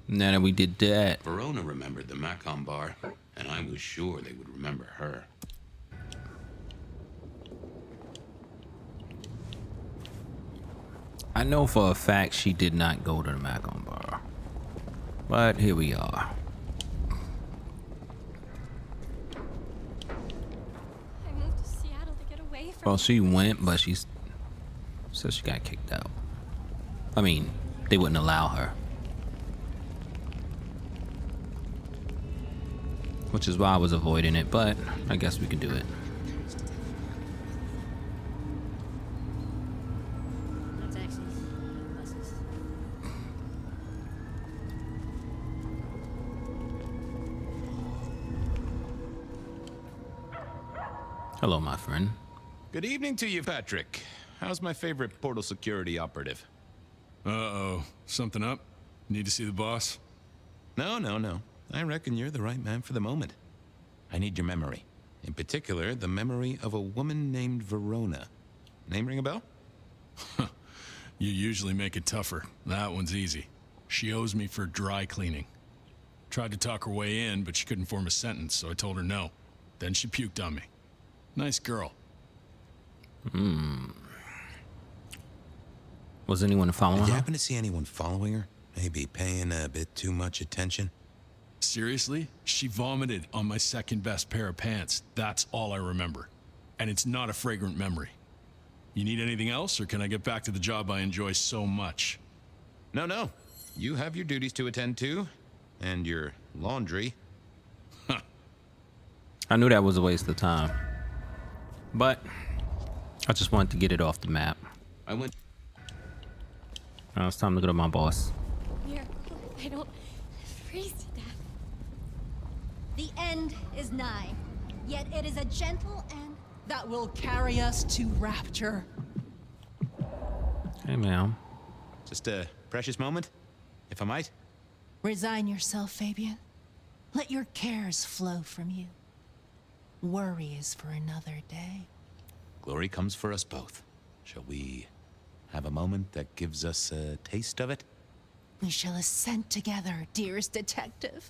[SPEAKER 2] Now that we did that,
[SPEAKER 1] Verona remembered the Macon bar, and I was sure they would remember her.
[SPEAKER 2] I know for a fact she did not go to the Macon bar. But here we are.
[SPEAKER 8] I moved to Seattle to get away from.
[SPEAKER 2] Well, she went, but she said she got kicked out. I mean, they wouldn't allow her. Which is why I was avoiding it, but I guess we can do it.
[SPEAKER 9] No taxis, no buses.
[SPEAKER 2] Hello, my friend.
[SPEAKER 5] Good evening to you, Patrick. How's my favorite portal security operative?
[SPEAKER 13] Uh-oh. Something up? Need to see the boss?
[SPEAKER 5] No. I reckon you're the right man for the moment. I need your memory. In particular, the memory of a woman named Verona. Name ring a bell?
[SPEAKER 13] You usually make it tougher. That one's easy. She owes me for dry cleaning. Tried to talk her way in, but she couldn't form a sentence, so I told her no. Then she puked on me. Nice girl.
[SPEAKER 2] Was anyone following
[SPEAKER 5] Did you
[SPEAKER 2] her?
[SPEAKER 5] happen to see anyone following her? Maybe paying a bit too much attention?
[SPEAKER 13] Seriously? She vomited on my second best pair of pants. That's all I remember. And it's not a fragrant memory. You need anything else, or can I get back to the job I enjoy so much?
[SPEAKER 5] No. You have your duties to attend to, and your laundry.
[SPEAKER 13] Huh.
[SPEAKER 2] I knew that was a waste of time, but I just wanted to get it off the map. Now it's time to go to my boss.
[SPEAKER 8] Miracle, I don't freeze to death. The end is nigh, yet it is a gentle end
[SPEAKER 15] that will carry us to rapture.
[SPEAKER 2] Hey, ma'am.
[SPEAKER 5] Just a precious moment, if I might.
[SPEAKER 15] Resign yourself, Fabien. Let your cares flow from you. Worry is for another day.
[SPEAKER 5] Glory comes for us both. Shall we have a moment that gives us a taste of it?
[SPEAKER 15] We shall ascend together, dearest detective.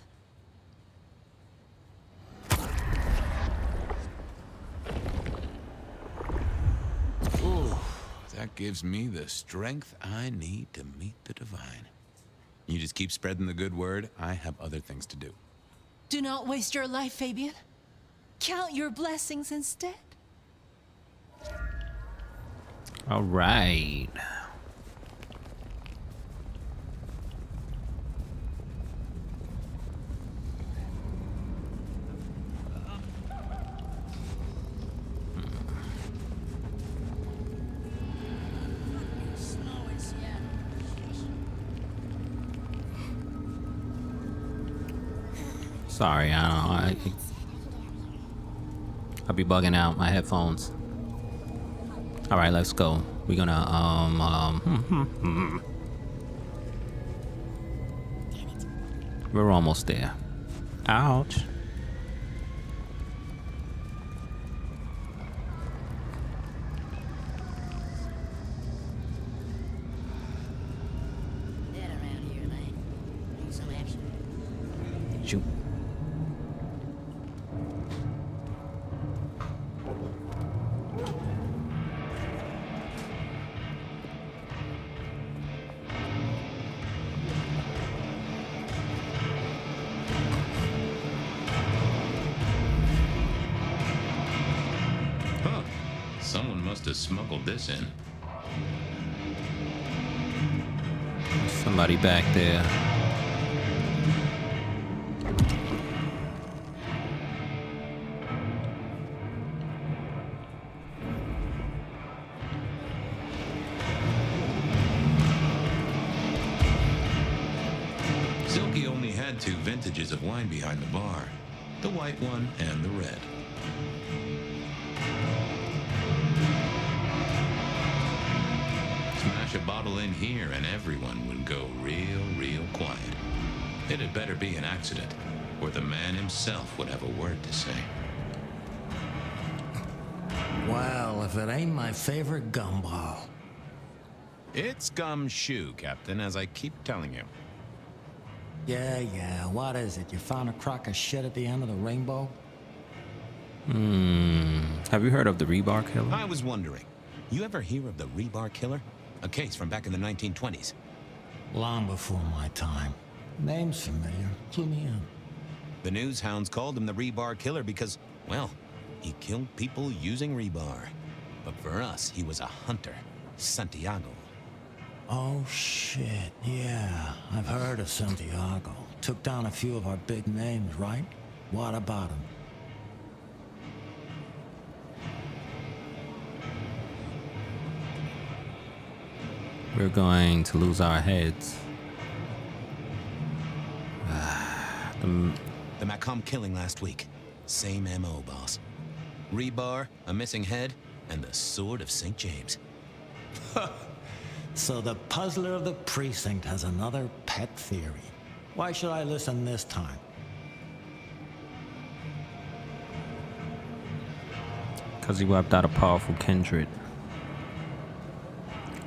[SPEAKER 5] Ooh, that gives me the strength I need to meet the divine. You just keep spreading the good word. I have other things to do.
[SPEAKER 15] Do not waste your life, Fabien. Count your blessings instead.
[SPEAKER 2] All right. Sorry, I'll be bugging out my headphones. All right, let's go. We're gonna we're almost there. Ouch. Shoot.
[SPEAKER 1] Someone must have smuggled this in.
[SPEAKER 2] Somebody back there.
[SPEAKER 1] Silky only had 2 vintages of wine behind the bar. The white one and the red. Smash a bottle in here and everyone would go real quiet. It had better be an accident, or the man himself would have a word to say.
[SPEAKER 10] Well, if it ain't my favorite gumball.
[SPEAKER 5] It's gumshoe, Captain, as I keep telling you.
[SPEAKER 10] Yeah, what is it? You found a crock of shit at the end of the rainbow?
[SPEAKER 2] Have you heard of the Rebar Killer?
[SPEAKER 5] I was wondering, you ever hear of the Rebar Killer? A case from back in the 1920s.
[SPEAKER 10] Long before my time. Name's familiar. Clue me in.
[SPEAKER 5] The news hounds called him the Rebar Killer because, well, he killed people using rebar. But for us, he was a hunter. Santiago.
[SPEAKER 10] Oh, shit. Yeah, I've heard of Santiago. Took down a few of our big names, right? What about him?
[SPEAKER 2] We're going to lose our heads.
[SPEAKER 5] The Macomb killing last week. Same MO, boss. Rebar, a missing head, and the Sword of St. James.
[SPEAKER 10] So the puzzler of the precinct has another pet theory. Why should I listen this time?
[SPEAKER 2] Because he wiped out a powerful kindred.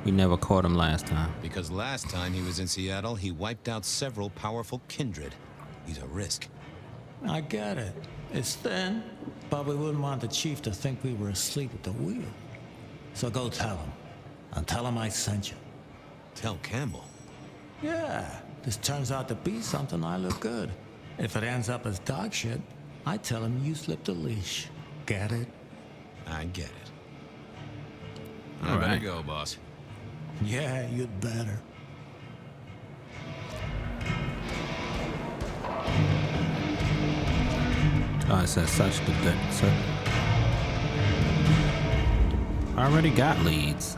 [SPEAKER 2] We never caught him last time.
[SPEAKER 5] Because last time he was in Seattle, he wiped out several powerful kindred. He's a risk.
[SPEAKER 10] I get it. It's thin, but we wouldn't want the chief to think we were asleep at the wheel. So go tell him. And tell him I sent you.
[SPEAKER 5] Tell Campbell?
[SPEAKER 16] Yeah, this turns out to be something, I look good. If it ends up as dog shit, I tell him you slipped a leash. Get it?
[SPEAKER 5] I get it.
[SPEAKER 2] All
[SPEAKER 5] I better
[SPEAKER 2] right.
[SPEAKER 5] go, boss.
[SPEAKER 16] Yeah, you'd better.
[SPEAKER 2] Oh, it says such the good. So I already got leads.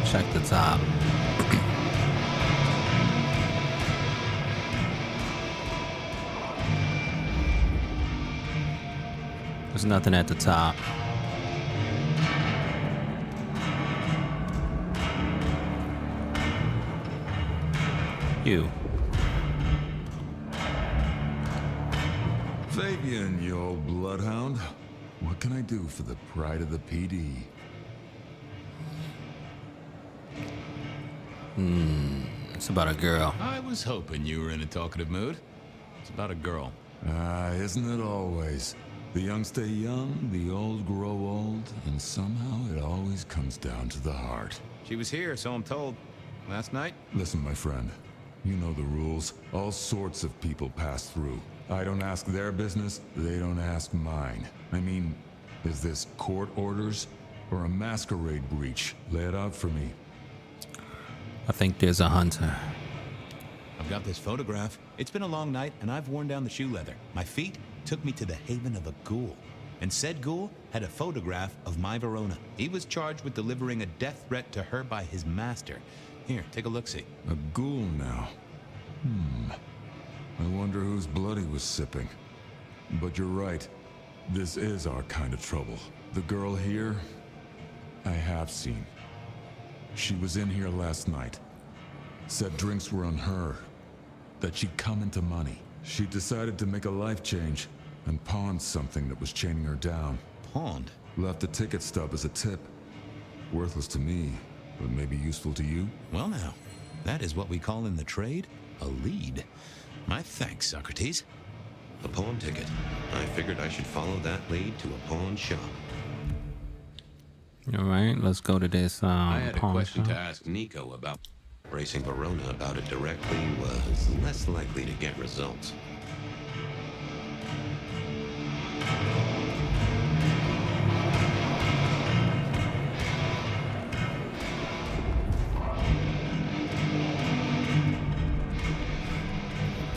[SPEAKER 2] Check the top. There's nothing at the top. You.
[SPEAKER 17] Fabien, you old bloodhound. What can I do for the pride of the PD?
[SPEAKER 2] It's about a girl.
[SPEAKER 5] I was hoping you were in a talkative mood. It's about a girl.
[SPEAKER 17] Isn't it always? The young stay young, the old grow old, and somehow it always comes down to the heart.
[SPEAKER 5] She was here, so I'm told. Last night?
[SPEAKER 17] Listen, my friend. You know the rules. All sorts of people pass through. I don't ask their business, they don't ask mine. I mean, is this court orders or a masquerade breach? Lay it out for me.
[SPEAKER 2] I think there's a hunter.
[SPEAKER 5] I've got this photograph. It's been a long night, and I've worn down the shoe leather. My feet took me to the haven of a ghoul. And said ghoul had a photograph of my Verona. He was charged with delivering a death threat to her by his master. Here, take a look-see.
[SPEAKER 17] A ghoul now. I wonder whose blood he was sipping. But you're right. This is our kind of trouble. The girl here, I have seen. She was in here last night. Said drinks were on her. That she'd come into money. She decided to make a life change and pawned something that was chaining her down.
[SPEAKER 5] Pawned?
[SPEAKER 17] Left a ticket stub as a tip. Worthless to me, but maybe useful to you?
[SPEAKER 5] Well now, that is what we call in the trade a lead. My thanks, Socrates.
[SPEAKER 1] A pawn ticket. I figured I should follow that lead to a pawn shop.
[SPEAKER 2] All right, let's go to this
[SPEAKER 1] I had a
[SPEAKER 2] pawn
[SPEAKER 1] question
[SPEAKER 2] shop.
[SPEAKER 1] to ask Nico about. Racing Verona about it directly was less likely to get results.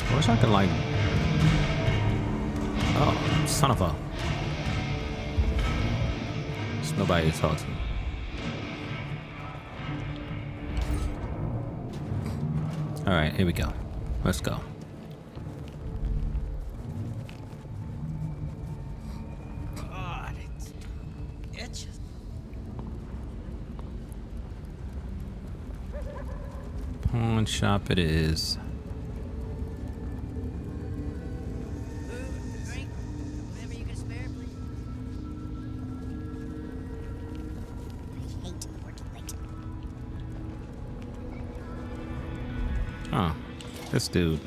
[SPEAKER 2] I wish I could like. Oh, son of a. There's nobody to talk to. All right, here we go. Let's go.
[SPEAKER 18] God, it itches.
[SPEAKER 2] Pawn shop it is.
[SPEAKER 18] Drink, whatever you can spare, please. I hate working late.
[SPEAKER 2] Oh, this dude.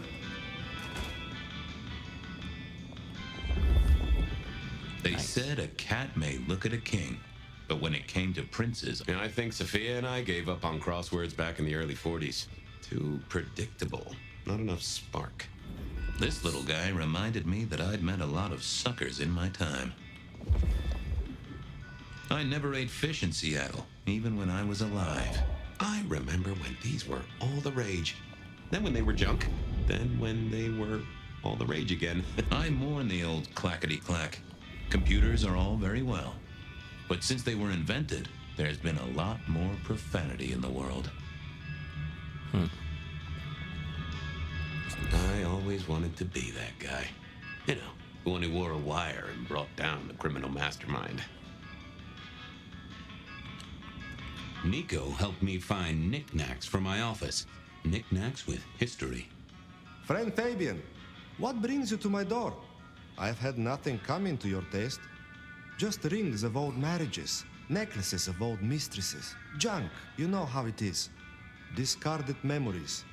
[SPEAKER 1] They said a cat may look at a king, but when it came to princes, and I think Sophia and I gave up on crosswords back in the early 40s. Too predictable. Not enough spark. This little guy reminded me that I'd met a lot of suckers in my time. I never ate fish in Seattle, even when I was alive. I remember when these were all the rage. Then when they were junk. Then when they were all the rage again. I mourn the old clackety-clack. Computers are all very well. But since they were invented, there's been a lot more profanity in the world. I always wanted to be that guy. You know, the one who wore a wire and brought down the criminal mastermind. Nico helped me find knickknacks for my office. Knickknacks with history.
[SPEAKER 6] Friend Fabien, what brings you to my door? I've had nothing coming to your taste. Just rings of old marriages. Necklaces of old mistresses. Junk, you know how it is. Discarded memories.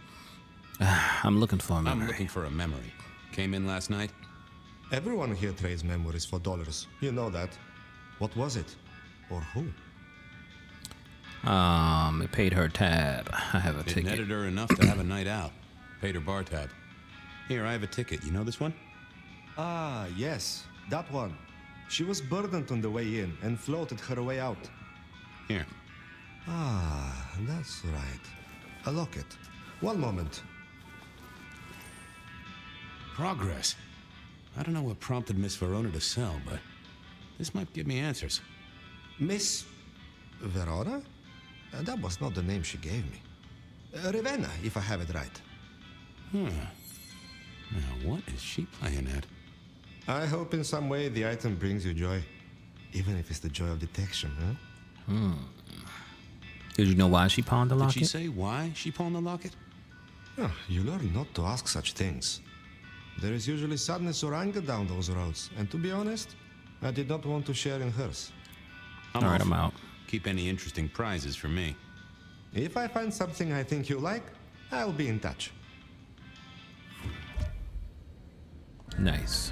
[SPEAKER 2] I'm looking for a memory.
[SPEAKER 5] I'm looking for a memory. Came in last night?
[SPEAKER 6] Everyone here trades memories for dollars. You know that. What was it? Or who?
[SPEAKER 2] It paid her tab. I have a
[SPEAKER 5] It
[SPEAKER 2] ticket.
[SPEAKER 5] netted her enough to have a night out. Paid her bar tab. Here, I have a ticket. You know this one?
[SPEAKER 6] Ah, yes. That one. She was burdened on the way in and floated her way out.
[SPEAKER 5] Here.
[SPEAKER 6] Ah, that's right. A locket. One moment.
[SPEAKER 5] Progress. I don't know what prompted Miss Verona to sell, but this might give me answers.
[SPEAKER 6] Miss Verona? That was not the name she gave me. Ravenna, if I have it right.
[SPEAKER 5] Now, what is she playing at?
[SPEAKER 6] I hope in some way the item brings you joy. Even if it's the joy of detection, huh?
[SPEAKER 2] Did you know why she pawned the locket?
[SPEAKER 5] Did she say why she pawned the locket?
[SPEAKER 6] Oh, you learn not to ask such things. There is usually sadness or anger down those roads, and to be honest, I did not want to share in hers.
[SPEAKER 2] All right, I'm out.
[SPEAKER 5] Keep any interesting prizes for me.
[SPEAKER 6] If I find something I think you like, I'll be in touch.
[SPEAKER 2] Nice.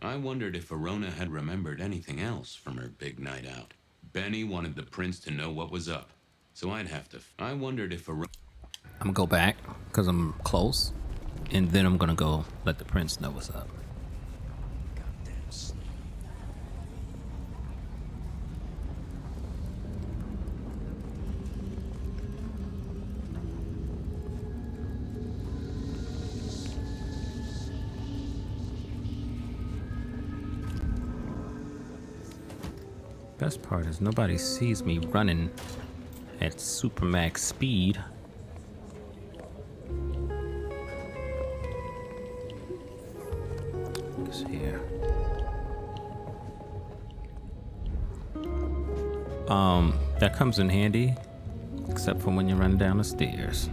[SPEAKER 1] I wondered if Verona had remembered anything else from her big night out. Benny wanted the prince to know what was up, so I'd have to. I wondered if Verona.
[SPEAKER 2] I'm gonna go back because I'm close, and then I'm gonna go let the prince know what's up. Best part is nobody sees me running at supermax speed. What's here? That comes in handy, except for when you're running down the stairs.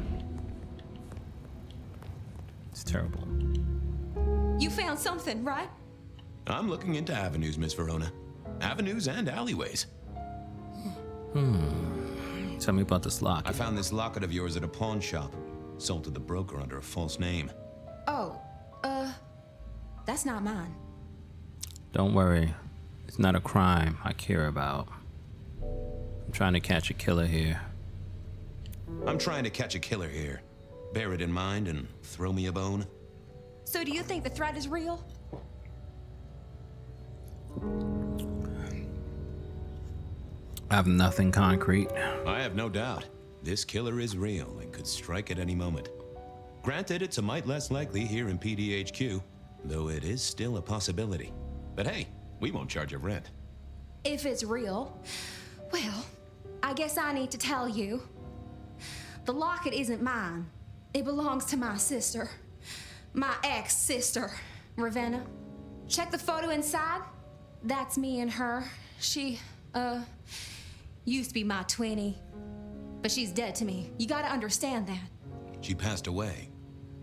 [SPEAKER 2] It's terrible.
[SPEAKER 4] You found something, right?
[SPEAKER 5] I'm looking into avenues, Miss Verona. Avenues and alleyways.
[SPEAKER 2] Tell me about this locket.
[SPEAKER 5] I found this locket of yours at a pawn shop. Sold to the broker under a false name.
[SPEAKER 4] Oh, that's not mine.
[SPEAKER 2] Don't worry. It's not a crime I care about. I'm trying to catch a killer here.
[SPEAKER 5] I'm trying to catch a killer here. Bear it in mind and throw me a bone.
[SPEAKER 4] So do you think the threat is real?
[SPEAKER 2] I have nothing concrete.
[SPEAKER 5] I have no doubt. This killer is real and could strike at any moment. Granted, it's a mite less likely here in PDHQ, though it is still a possibility. But hey, we won't charge a rent.
[SPEAKER 4] If it's real, well, I guess I need to tell you. The locket isn't mine. It belongs to my sister. My ex-sister, Ravenna. Check the photo inside. That's me and her. She, used to be my twinnie. But she's dead to me. You gotta understand that.
[SPEAKER 5] She passed away.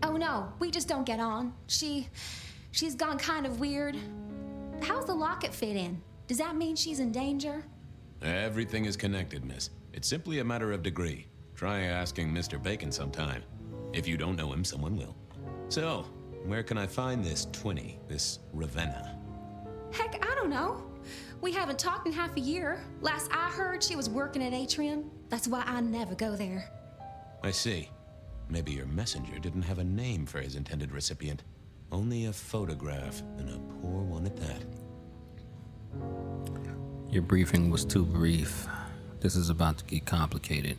[SPEAKER 4] Oh no, we just don't get on. She's gone kind of weird. How's the locket fit in? Does that mean she's in danger?
[SPEAKER 5] Everything is connected, miss. It's simply a matter of degree. Try asking Mr. Bacon sometime. If you don't know him, someone will. So, where can I find this twinnie, this Ravenna?
[SPEAKER 4] Heck, I don't know. We haven't talked in half a year. Last I heard, she was working at Atrium. That's why I never go there.
[SPEAKER 5] I see. Maybe your messenger didn't have a name for his intended recipient. Only a photograph, and a poor one at that.
[SPEAKER 2] Your briefing was too brief. This is about to get complicated.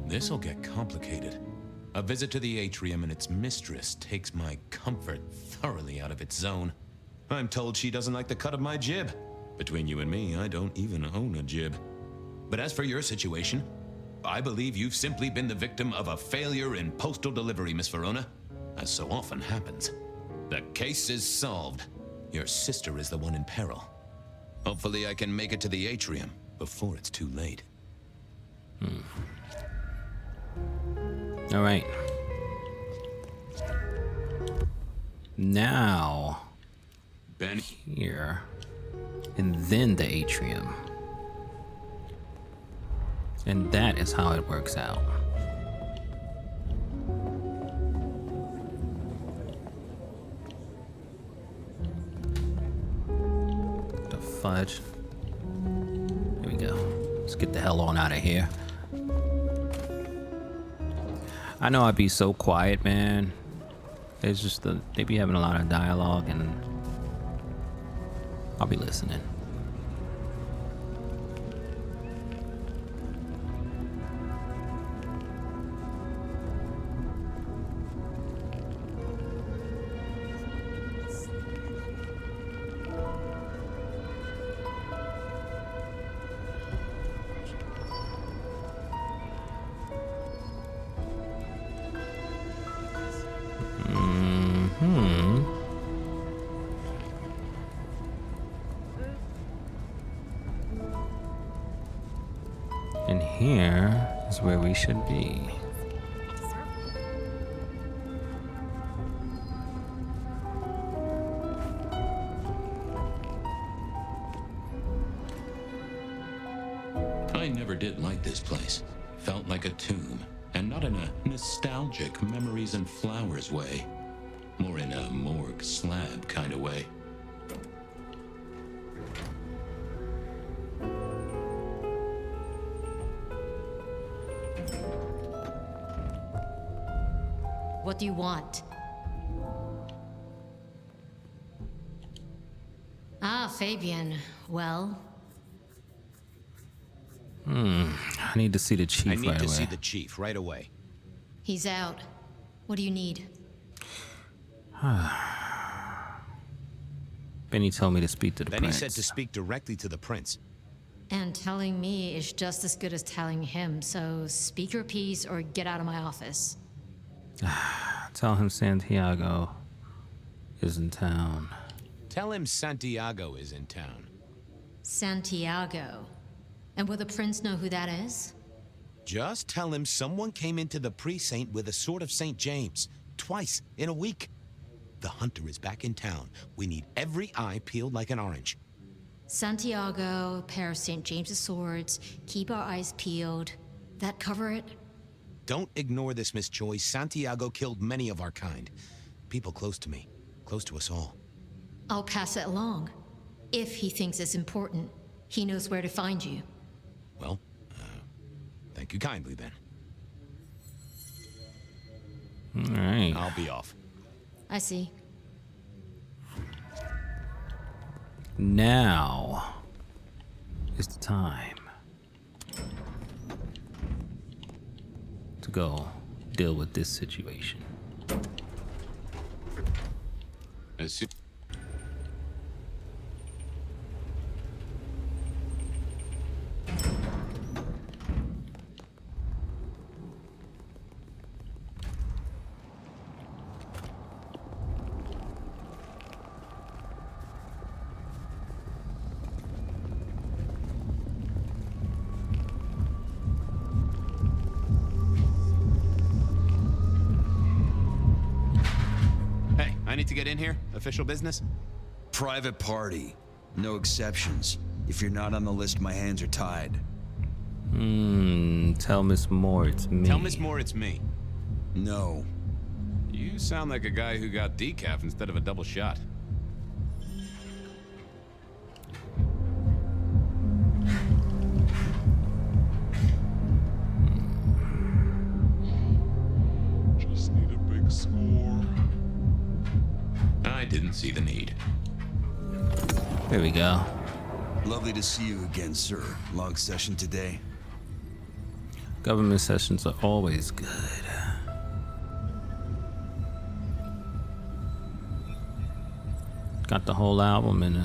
[SPEAKER 5] This'll get complicated. A visit to the Atrium and its mistress takes my comfort thoroughly out of its zone. I'm told she doesn't like the cut of my jib. Between you and me, I don't even own a jib. But as for your situation, I believe you've simply been the victim of a failure in postal delivery, Miss Verona, as so often happens. The case is solved. Your sister is the one in peril. Hopefully I can make it to the Atrium before it's too late.
[SPEAKER 2] All right. Now,
[SPEAKER 1] Ben
[SPEAKER 2] here, and then the atrium. And that is how it works out. The fudge. Here we go. Let's get the hell on out of here. I know I'd be so quiet, man. It's just they be having a lot of dialogue and I'll be listening. And here is where we should be.
[SPEAKER 5] I never did like this place. Felt like a tomb, and not in a nostalgic memories and flowers way. More in a morgue slab kind of way.
[SPEAKER 19] What do you want? Ah, Fabien. Well?
[SPEAKER 2] I need to see the chief right away.
[SPEAKER 20] I need to see the chief right away.
[SPEAKER 19] He's out. What do you need?
[SPEAKER 2] Benny told me to speak to the
[SPEAKER 20] Benny
[SPEAKER 2] prince.
[SPEAKER 20] said to speak directly to the prince.
[SPEAKER 19] And telling me is just as good as telling him, so speak your piece or get out of my office.
[SPEAKER 2] Tell him Santiago is in town.
[SPEAKER 20] Tell him Santiago is in town.
[SPEAKER 19] Santiago. And will the prince know who that is?
[SPEAKER 20] Just tell him someone came into the precinct with a sword of St. James. Twice in a week. The hunter is back in town. We need every eye peeled like an orange.
[SPEAKER 19] Santiago, a pair of St. James's swords, keep our eyes peeled. That cover it?
[SPEAKER 20] Don't ignore this, Miss Choi. Santiago killed many of our kind. People close to me. Close to us all.
[SPEAKER 19] I'll pass it along. If he thinks it's important, he knows where to find you.
[SPEAKER 20] Well, thank you kindly then.
[SPEAKER 2] All right.
[SPEAKER 20] I'll be off.
[SPEAKER 19] I see.
[SPEAKER 2] Now is the time to go deal with this situation.
[SPEAKER 20] I need to get in here? Official business?
[SPEAKER 21] Private party. No exceptions. If you're not on the list, my hands are tied.
[SPEAKER 2] Tell Miss Moore it's me.
[SPEAKER 20] Tell Miss Moore it's me.
[SPEAKER 21] No.
[SPEAKER 20] You sound like a guy who got decaf instead of a double shot.
[SPEAKER 17] Just need a big score.
[SPEAKER 5] I didn't see the need.
[SPEAKER 2] There we go.
[SPEAKER 21] Lovely to see you again, sir. Long session today.
[SPEAKER 2] Government sessions are always good. Got the whole album in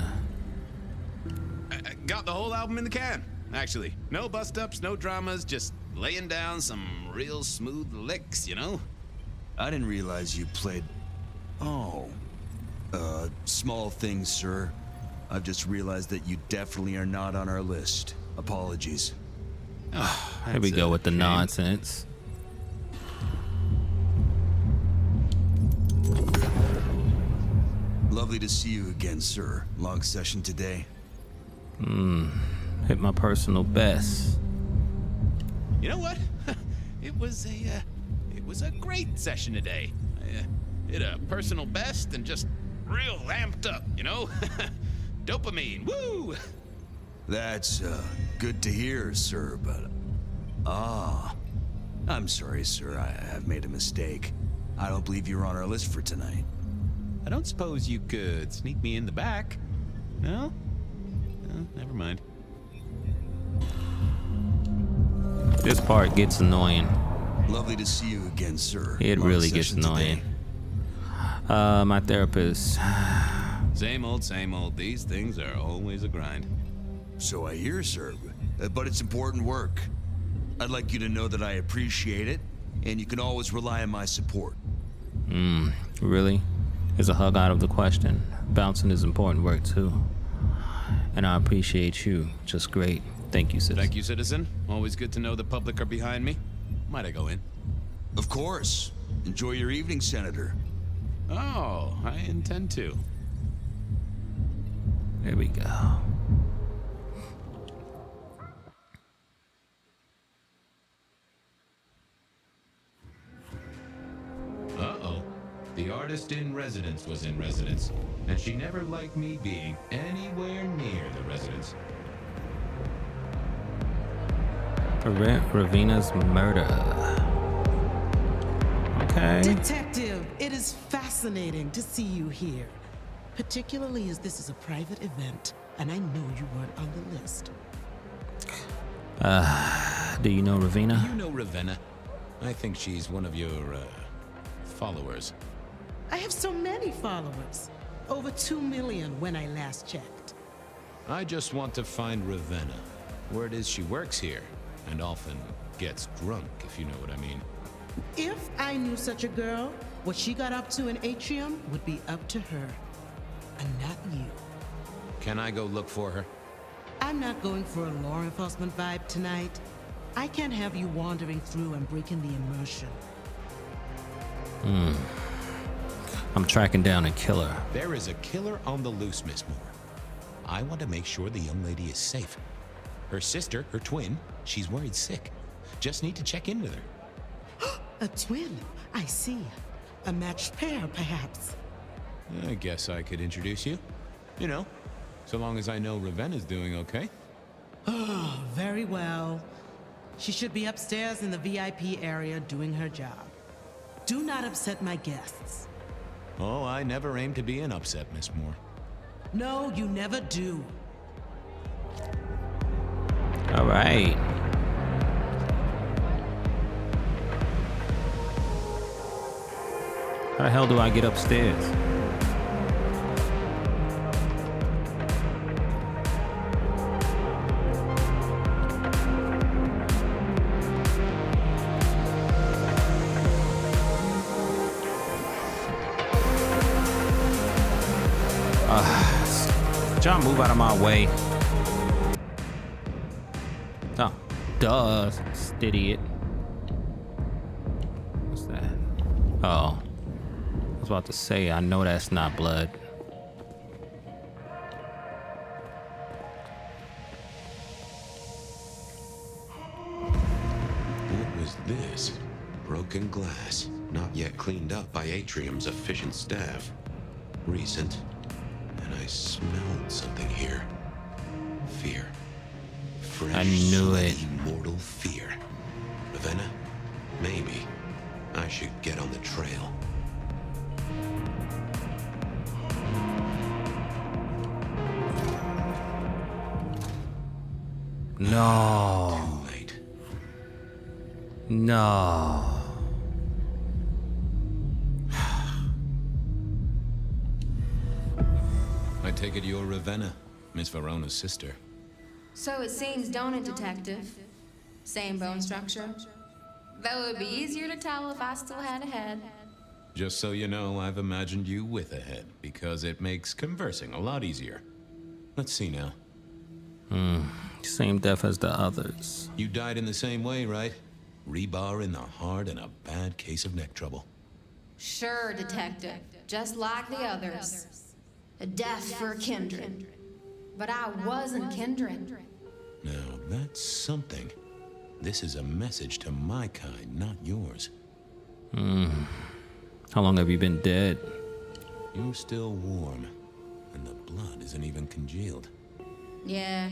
[SPEAKER 20] Got the whole album in the can, actually. No bust-ups, no dramas, just laying down some real smooth licks, you know?
[SPEAKER 21] I didn't realize you played... Oh. Small things, sir. I've just realized that you definitely are not on our list. Apologies.
[SPEAKER 2] Here we go with the nonsense.
[SPEAKER 21] Lovely to see you again, sir. Long session today?
[SPEAKER 2] Hit my personal best.
[SPEAKER 5] You know what? It was a great session today. I hit a personal best and just real amped up, you know? Dopamine, woo!
[SPEAKER 21] That's, good to hear, sir, but... I'm sorry, sir. I've made a mistake. I don't believe you're on our list for tonight.
[SPEAKER 5] I don't suppose you could sneak me in the back? No? No, never mind.
[SPEAKER 2] This part gets annoying.
[SPEAKER 21] Lovely to see you again, sir.
[SPEAKER 2] It
[SPEAKER 21] Long
[SPEAKER 2] really gets
[SPEAKER 21] session
[SPEAKER 2] annoying.
[SPEAKER 21] today.
[SPEAKER 2] My therapist.
[SPEAKER 5] Same old, same old. These things are always a grind.
[SPEAKER 21] So I hear, sir. But it's important work. I'd like you to know that I appreciate it, and you can always rely on my support.
[SPEAKER 2] Really? Is a hug out of the question? Bouncing is important work too. And I appreciate you. Just great. Thank you, citizen.
[SPEAKER 5] Thank you, citizen. Always good to know the public are behind me. Might I go in?
[SPEAKER 21] Of course. Enjoy your evening, Senator.
[SPEAKER 5] Oh, I intend to.
[SPEAKER 2] There we go.
[SPEAKER 1] Uh-oh. The artist in residence was in residence, and she never liked me being anywhere near the residence.
[SPEAKER 2] Ravina's murder. Okay.
[SPEAKER 3] Detective, it is fascinating to see you here. Particularly as this is a private event, and I know you weren't on the list.
[SPEAKER 2] Do you know Ravina?
[SPEAKER 5] You know Ravenna. I think she's one of your, followers.
[SPEAKER 3] I have so many followers. Over 2 million when I last checked.
[SPEAKER 5] I just want to find Ravenna. Word is she works here, and often gets drunk, if you know what I mean.
[SPEAKER 3] If I knew such a girl, what she got up to in Atrium would be up to her. And not you.
[SPEAKER 5] Can I go look for her?
[SPEAKER 3] I'm not going for a law enforcement vibe tonight. I can't have you wandering through and breaking the immersion.
[SPEAKER 2] I'm tracking down a killer.
[SPEAKER 20] There is a killer on the loose, Miss Moore. I want to make sure the young lady is safe. Her sister, her twin, she's worried sick. Just need to check in with her.
[SPEAKER 3] A twin, I see. A matched pair, perhaps.
[SPEAKER 5] I guess I could introduce you. You know, so long as I know Ravenna's doing okay.
[SPEAKER 3] Oh, very well. She should be upstairs in the VIP area doing her job. Do not upset my guests.
[SPEAKER 5] Oh, I never aim to be an upset, Miss Moore.
[SPEAKER 3] No, you never do.
[SPEAKER 2] All right. How the hell do I get upstairs? John, move out of my way. Oh, duh, idiot. What's that? Oh, I was about to say, I know that's not blood.
[SPEAKER 1] What was this? Broken glass, not yet cleaned up by Atrium's efficient staff. Recent. And I smelled something here. Fear. Fresh,
[SPEAKER 2] I knew it.
[SPEAKER 1] Immortal fear. Ravenna? Maybe. I should get on the trail.
[SPEAKER 2] No.
[SPEAKER 1] Too late.
[SPEAKER 2] No.
[SPEAKER 5] I take it you're Ravenna, Miss Verona's sister.
[SPEAKER 22] So it seems, don't it, Detective? Same bone structure? Though it would be easier to tell if I still had a head.
[SPEAKER 5] Just so you know, I've imagined you with a head, because it makes conversing a lot easier. Let's see now.
[SPEAKER 2] Same death as the others.
[SPEAKER 5] You died in the same way, right? Rebar in the heart and a bad case of neck trouble.
[SPEAKER 22] Sure, Detective. Just like the others. a death for a kindred. But I wasn't kindred.
[SPEAKER 20] Now, that's something. This is a message to my kind, not yours.
[SPEAKER 2] How long have you been dead?
[SPEAKER 20] You're still warm, and the blood isn't even congealed.
[SPEAKER 22] Yeah,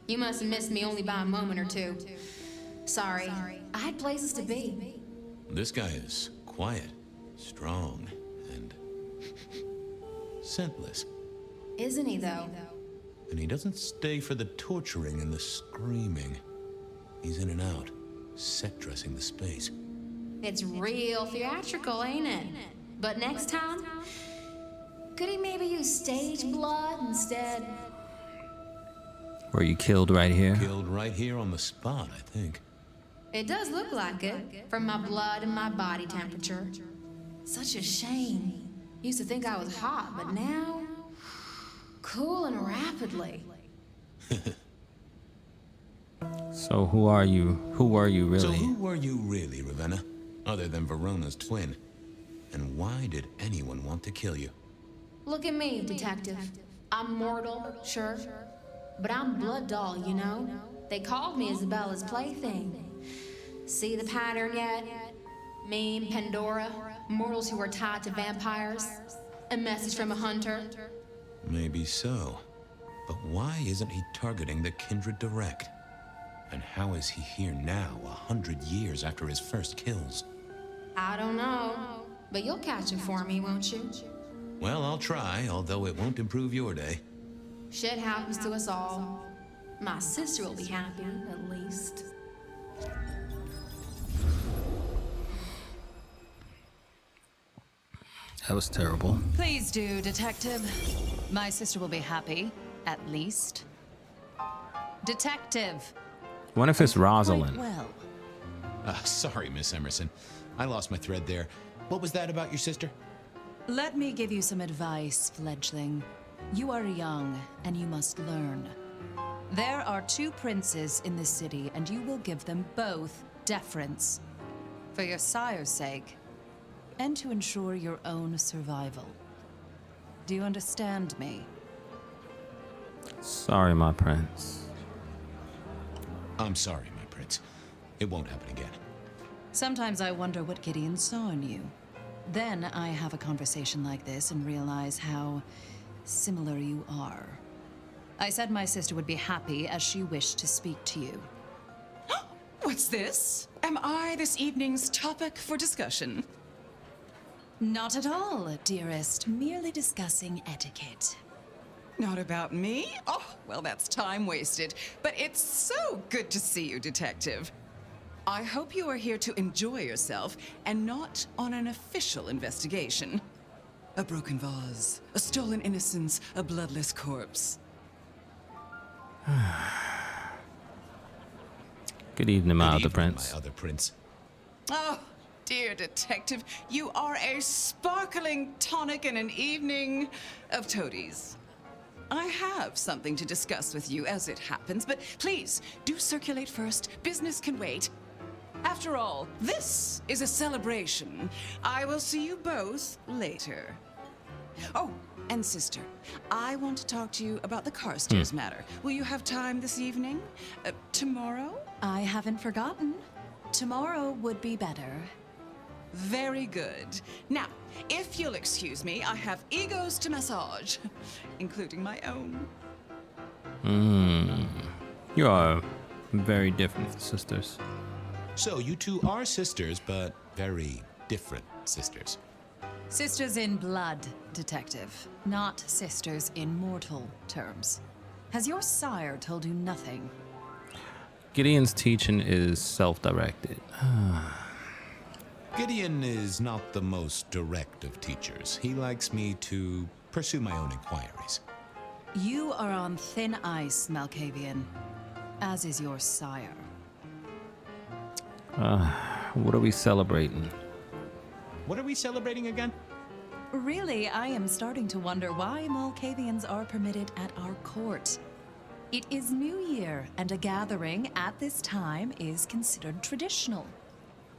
[SPEAKER 22] you must have missed me only by a moment or two. Sorry, I had places to be.
[SPEAKER 20] This guy is quiet, strong, and scentless.
[SPEAKER 22] Isn't he, though?
[SPEAKER 20] And he doesn't stay for the torturing and the screaming. He's in and out, set dressing the space.
[SPEAKER 22] It's real theatrical, ain't it? But next time, could he maybe use stage blood instead?
[SPEAKER 2] Were you killed right here?
[SPEAKER 20] Killed right here on the spot, I think.
[SPEAKER 22] It does look like it, from my blood and my body temperature. Such a shame. Used to think I was hot, but now, cooling rapidly.
[SPEAKER 2] So who are you? Who were you really?
[SPEAKER 20] So who were you really, Ravenna? Other than Verona's twin? And why did anyone want to kill you?
[SPEAKER 22] Look at me, detective. I'm mortal, sure. But I'm blood doll, you know? They called me Isabella's plaything. See the pattern yet? Me and Pandora, mortals who are tied to vampires. A message from a hunter.
[SPEAKER 20] Maybe so. But why isn't he targeting the kindred direct? And how is he here now, 100 years after his first kills?
[SPEAKER 22] I don't know. But you'll catch him for me, won't you?
[SPEAKER 20] Well, I'll try, although it won't improve your day.
[SPEAKER 22] Shit happens to us all. My sister will be happy, at least.
[SPEAKER 2] That was terrible.
[SPEAKER 7] Please do, detective. My sister will be happy, at least. Detective.
[SPEAKER 2] What if it's Rosalind?
[SPEAKER 7] Well.
[SPEAKER 20] Sorry, Miss Emerson. I lost my thread there. What was that about your sister?
[SPEAKER 7] Let me give you some advice, fledgling. You are young, and you must learn. There are 2 princes in this city, and you will give them both deference. For your sire's sake, and to ensure your own survival. Do you understand me?
[SPEAKER 2] Sorry, my prince.
[SPEAKER 20] I'm sorry, my prince. It won't happen again.
[SPEAKER 7] Sometimes I wonder what Gideon saw in you. Then I have a conversation like this and realize how similar you are. I said my sister would be happy as she wished to speak to you.
[SPEAKER 12] What's this? Am I this evening's topic for discussion?
[SPEAKER 7] Not at all, dearest. Merely discussing etiquette.
[SPEAKER 12] Not about me? Oh, well, that's time wasted. But it's so good to see you, Detective. I hope you are here to enjoy yourself and not on an official investigation. A broken vase, a stolen innocence, a bloodless corpse.
[SPEAKER 2] Good evening, my other prince.
[SPEAKER 20] My other prince.
[SPEAKER 12] Oh, dear detective, you are a sparkling tonic in an evening of toadies. I have something to discuss with you as it happens, but please, do circulate first. Business can wait. After all, this is a celebration. I will see you both later. Oh, and sister, I want to talk to you about the Carstairs matter. Will you have time this evening? Tomorrow?
[SPEAKER 7] I haven't forgotten. Tomorrow would be better.
[SPEAKER 12] Very good. Now, if you'll excuse me, I have egos to massage, including my own.
[SPEAKER 2] You are very different sisters.
[SPEAKER 20] So you two are sisters, but very different sisters.
[SPEAKER 7] Sisters in blood, detective. Not sisters in mortal terms. Has your sire told you nothing?
[SPEAKER 2] Gideon's teaching is self-directed.
[SPEAKER 20] Gideon is not the most direct of teachers. He likes me to pursue my own inquiries.
[SPEAKER 7] You are on thin ice, Malkavian, as is your sire.
[SPEAKER 2] What are we celebrating?
[SPEAKER 20] What are we celebrating again?
[SPEAKER 7] Really, I am starting to wonder why Malkavians are permitted at our court. It is New Year, and a gathering at this time is considered traditional.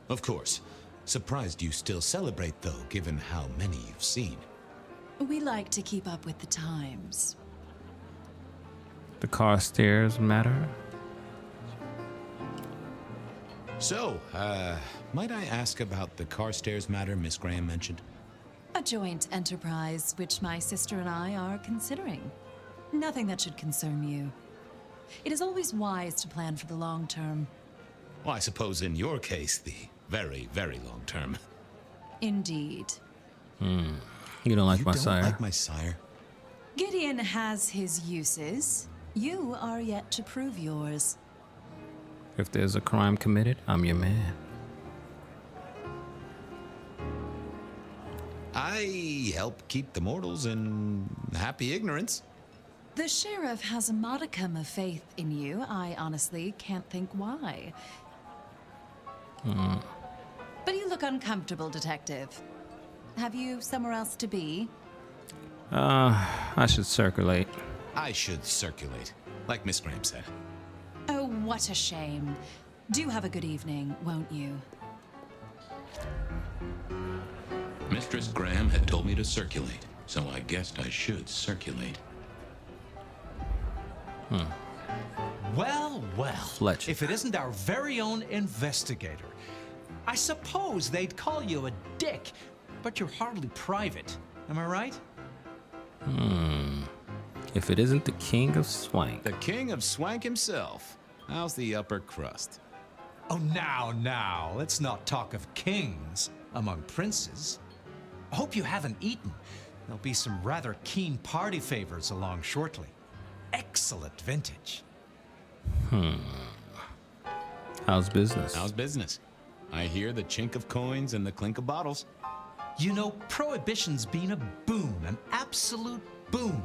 [SPEAKER 20] Of course. Surprised you still celebrate, though, given how many you've seen.
[SPEAKER 7] We like to keep up with the times.
[SPEAKER 2] The Carstairs matter?
[SPEAKER 20] So, might I ask about the Carstairs matter Miss Graham mentioned?
[SPEAKER 7] A joint enterprise which my sister and I are considering. Nothing that should concern you. It is always wise to plan for the long term.
[SPEAKER 20] Well, I suppose in your case, the very, very long term.
[SPEAKER 7] Indeed.
[SPEAKER 2] You don't like my sire?
[SPEAKER 20] Like my sire?
[SPEAKER 7] Gideon has his uses. You are yet to prove yours.
[SPEAKER 2] If there's a crime committed, I'm your man.
[SPEAKER 20] I help keep the mortals in happy ignorance.
[SPEAKER 7] The sheriff has a modicum of faith in you. I honestly can't think why. But you look uncomfortable, Detective. Have you somewhere else to be?
[SPEAKER 2] I should circulate.
[SPEAKER 20] I should circulate, like Miss Graham said.
[SPEAKER 7] Oh, what a shame. Do have a good evening, won't you?
[SPEAKER 1] Mistress Graham had told me to circulate, so I guessed I should circulate.
[SPEAKER 11] Well, well.
[SPEAKER 2] Fletcher.
[SPEAKER 11] If it isn't our very own investigator. I suppose they'd call you a dick, but you're hardly private. Am I right?
[SPEAKER 2] If it isn't the King of Swank.
[SPEAKER 20] The King of Swank himself. How's the upper crust?
[SPEAKER 11] Oh, now, let's not talk of kings among princes. I hope you haven't eaten. There'll be some rather keen party favors along shortly. Excellent vintage.
[SPEAKER 2] How's business?
[SPEAKER 20] How's business? I hear the chink of coins and the clink of bottles.
[SPEAKER 11] You know, Prohibition's been a boon, an absolute boon.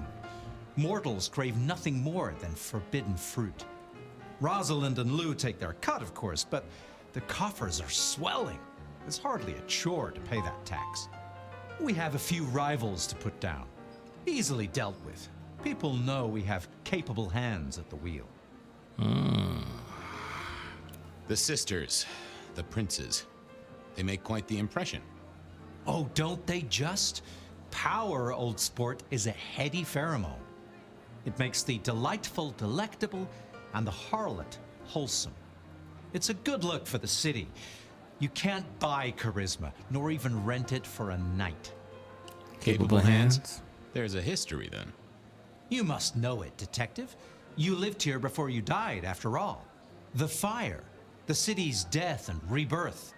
[SPEAKER 11] Mortals crave nothing more than forbidden fruit. Rosalind and Lou take their cut, of course, but the coffers are swelling. It's hardly a chore to pay that tax. We have a few rivals to put down. Easily dealt with. People know we have capable hands at the wheel.
[SPEAKER 20] The sisters, the princes, they make quite the impression.
[SPEAKER 11] Oh, don't they just? Power, old sport, is a heady pheromone. It makes the delightful delectable and the harlot wholesome. It's a good look for the city. You can't buy charisma, nor even rent it for a night.
[SPEAKER 2] Capable hands?
[SPEAKER 20] There's a history then.
[SPEAKER 11] You must know it, Detective. You lived here before you died, after all. The fire, the city's death and rebirth.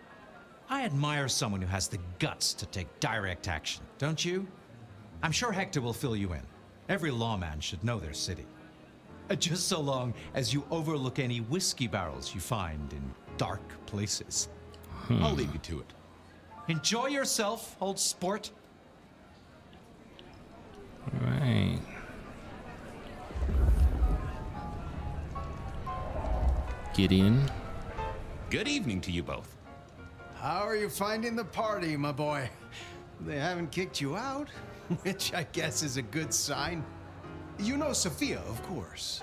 [SPEAKER 11] I admire someone who has the guts to take direct action, don't you? I'm sure Hector will fill you in. Every lawman should know their city. Just so long as you overlook any whiskey barrels you find in dark places.
[SPEAKER 20] I'll leave you to it.
[SPEAKER 11] Enjoy yourself, old sport.
[SPEAKER 2] Right. Gideon.
[SPEAKER 20] Good evening to you both.
[SPEAKER 14] How are you finding the party, my boy? They haven't kicked you out, which I guess is a good sign. You know Sophia, of course.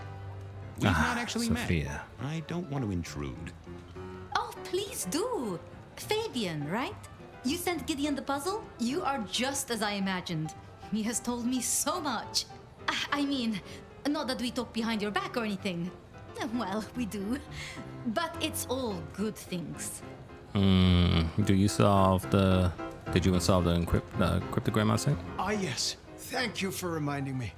[SPEAKER 20] We've not actually
[SPEAKER 2] Sophia.
[SPEAKER 20] met. I don't want to intrude.
[SPEAKER 19] Oh, please do. Fabien, right? You sent Gideon the puzzle? You are just as I imagined. He has told me so much. I mean, not that we talk behind your back or anything. Well, we do. But it's all good things.
[SPEAKER 2] Did you solve the cryptogram I sent?
[SPEAKER 14] Ah, yes. Thank you for reminding me.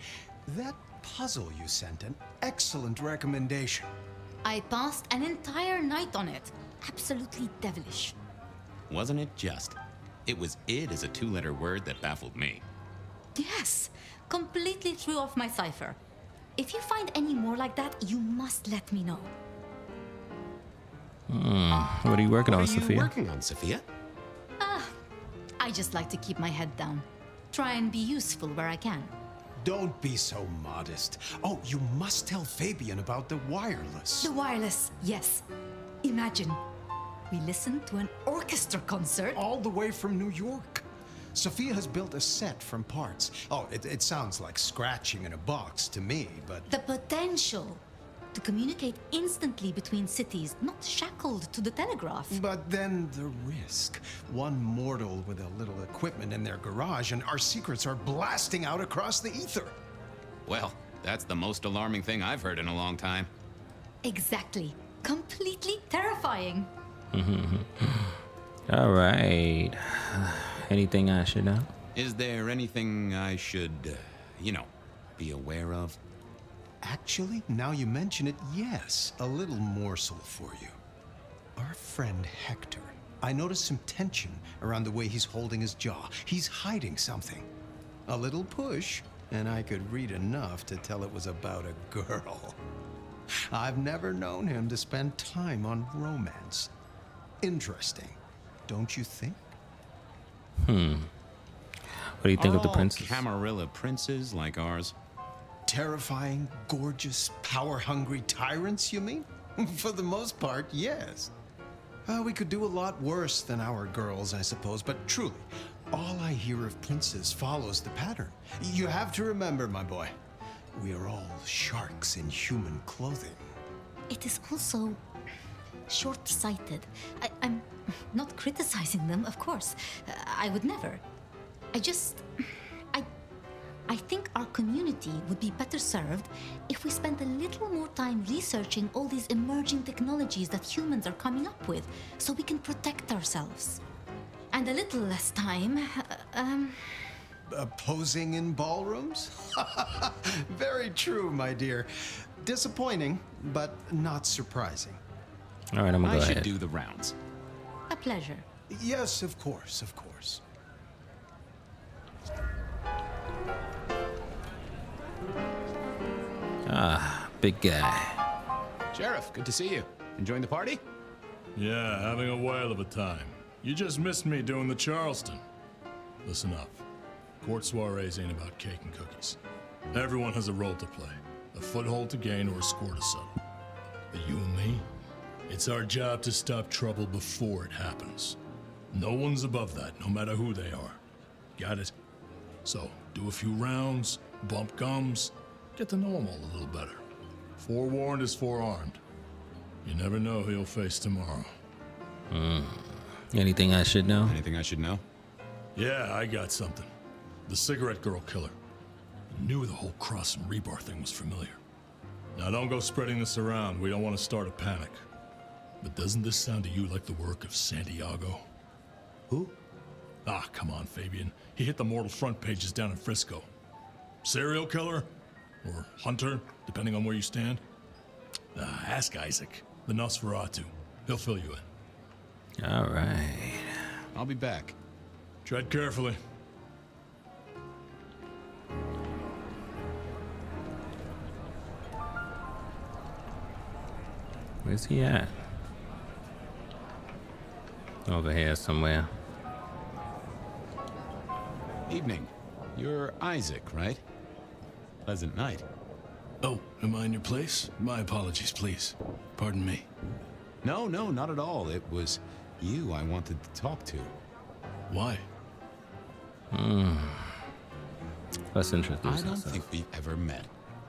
[SPEAKER 14] That puzzle you sent, an excellent recommendation.
[SPEAKER 19] I passed an entire night on it. Absolutely devilish.
[SPEAKER 20] Wasn't it just? It was id as a two-letter word that baffled me.
[SPEAKER 19] Yes, completely threw off my cipher. If you find any more like that, you must let me know.
[SPEAKER 2] What are you working on,
[SPEAKER 20] What are you
[SPEAKER 2] Sophia?
[SPEAKER 20] working on, Sophia?
[SPEAKER 19] I just like to keep my head down. Try and be useful where I can.
[SPEAKER 14] Don't be so modest. Oh, you must tell Fabien about the wireless.
[SPEAKER 19] The wireless, yes. Imagine, we listened to an orchestra concert.
[SPEAKER 14] All the way from New York. Sophia has built a set from parts. Oh, it sounds like scratching in a box to me, but...
[SPEAKER 19] The potential. to communicate instantly between cities, not shackled to the telegraph.
[SPEAKER 14] But then the risk. One mortal with a little equipment in their garage, and our secrets are blasting out across the ether.
[SPEAKER 1] Well, that's the most alarming thing I've heard in a long time.
[SPEAKER 19] Exactly. Completely terrifying.
[SPEAKER 2] All right. Anything I should know?
[SPEAKER 1] Is there anything I should, be aware of?
[SPEAKER 14] Actually, now you mention it, yes, a little morsel for you. Our friend Hector, I noticed some tension around the way he's holding his jaw. He's hiding something. A little push, and I could read enough to tell it was about a girl. I've never known him to spend time on romance. Interesting, don't you think?
[SPEAKER 2] What do you think of the princes?
[SPEAKER 1] Camarilla princes like ours?
[SPEAKER 14] Terrifying, gorgeous, power-hungry tyrants, you mean? For the most part, yes. We could do a lot worse than our girls, I suppose, but truly, all I hear of princes follows the pattern. You have to remember, my boy, we are all sharks in human clothing.
[SPEAKER 19] It is also short-sighted. I'm not criticizing them, of course. I would never. I think our community would be better served if we spent a little more time researching all these emerging technologies that humans are coming up with, so we can protect ourselves. And a little less time,
[SPEAKER 14] Posing in ballrooms? Very true, my dear. Disappointing, but not surprising.
[SPEAKER 2] All right, I'm gonna go
[SPEAKER 1] I
[SPEAKER 2] ahead.
[SPEAKER 1] should do the rounds.
[SPEAKER 19] a pleasure.
[SPEAKER 14] Yes, of course, of course.
[SPEAKER 2] Ah, big guy.
[SPEAKER 1] Sheriff, good to see you. Enjoying the party?
[SPEAKER 9] Yeah, having a whale of a time. You just missed me doing the Charleston. Listen up. Court soirees ain't about cake and cookies. Everyone has a role to play, a foothold to gain or a score to settle. But you and me, it's our job to stop trouble before it happens. No one's above that, no matter who they are. Got it? So, do a few rounds, bump gums, get to know them all a little better. Forewarned is forearmed. You never know who you'll face tomorrow.
[SPEAKER 2] Anything I should know?
[SPEAKER 1] Anything I should know?
[SPEAKER 9] Yeah, I got something. The cigarette girl killer. I knew the whole cross and rebar thing was familiar. Now don't go spreading this around. We don't want to start a panic. But doesn't this sound to you like the work of Santiago?
[SPEAKER 1] Who?
[SPEAKER 9] Ah, come on, Fabien. He hit the mortal front pages down in Frisco. Serial killer? Or hunter, depending on where you stand? Ask Isaac, the Nosferatu. He'll fill you in.
[SPEAKER 2] All right.
[SPEAKER 1] I'll be back.
[SPEAKER 9] Tread carefully.
[SPEAKER 2] Where's he at? Over here somewhere.
[SPEAKER 1] Evening. You're Isaac, right? Pleasant night.
[SPEAKER 9] Oh, am I in your place? My apologies, please. Pardon me.
[SPEAKER 1] No, not at all. It was you I wanted to talk to.
[SPEAKER 9] Why?
[SPEAKER 2] Let's introduce
[SPEAKER 1] I don't
[SPEAKER 2] ourselves.
[SPEAKER 1] think we've ever met,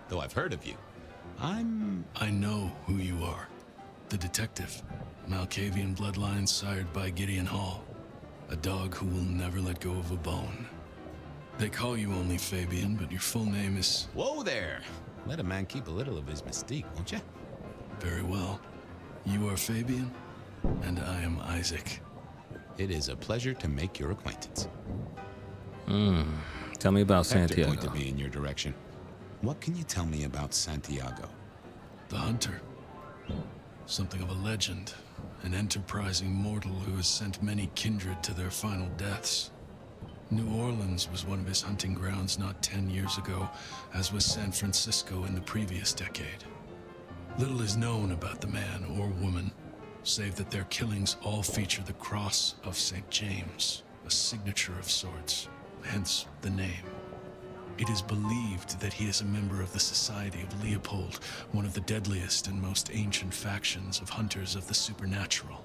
[SPEAKER 1] though I've heard of you.
[SPEAKER 9] I know who you are. The detective. Masquerade Bloodlines sired by Gideon Hall. A dog who will never let go of a bone. They call you only Fabien, but your full name is...
[SPEAKER 1] Whoa there! Let a man keep a little of his mystique, won't you?
[SPEAKER 9] Very well. You are Fabien, and I am Isaac.
[SPEAKER 1] It is a pleasure to make your acquaintance.
[SPEAKER 2] Tell me about
[SPEAKER 1] Hector
[SPEAKER 2] Santiago.
[SPEAKER 1] pointed me in your direction. What can you tell me about Santiago?
[SPEAKER 9] The hunter. Something of a legend. An enterprising mortal who has sent many kindred to their final deaths. New Orleans was one of his hunting grounds not 10 years ago, as was San Francisco in the previous decade. Little is known about the man or woman, save that their killings all feature the cross of St. James, a signature of sorts, hence the name. It is believed that he is a member of the Society of Leopold, one of the deadliest and most ancient factions of hunters of the supernatural.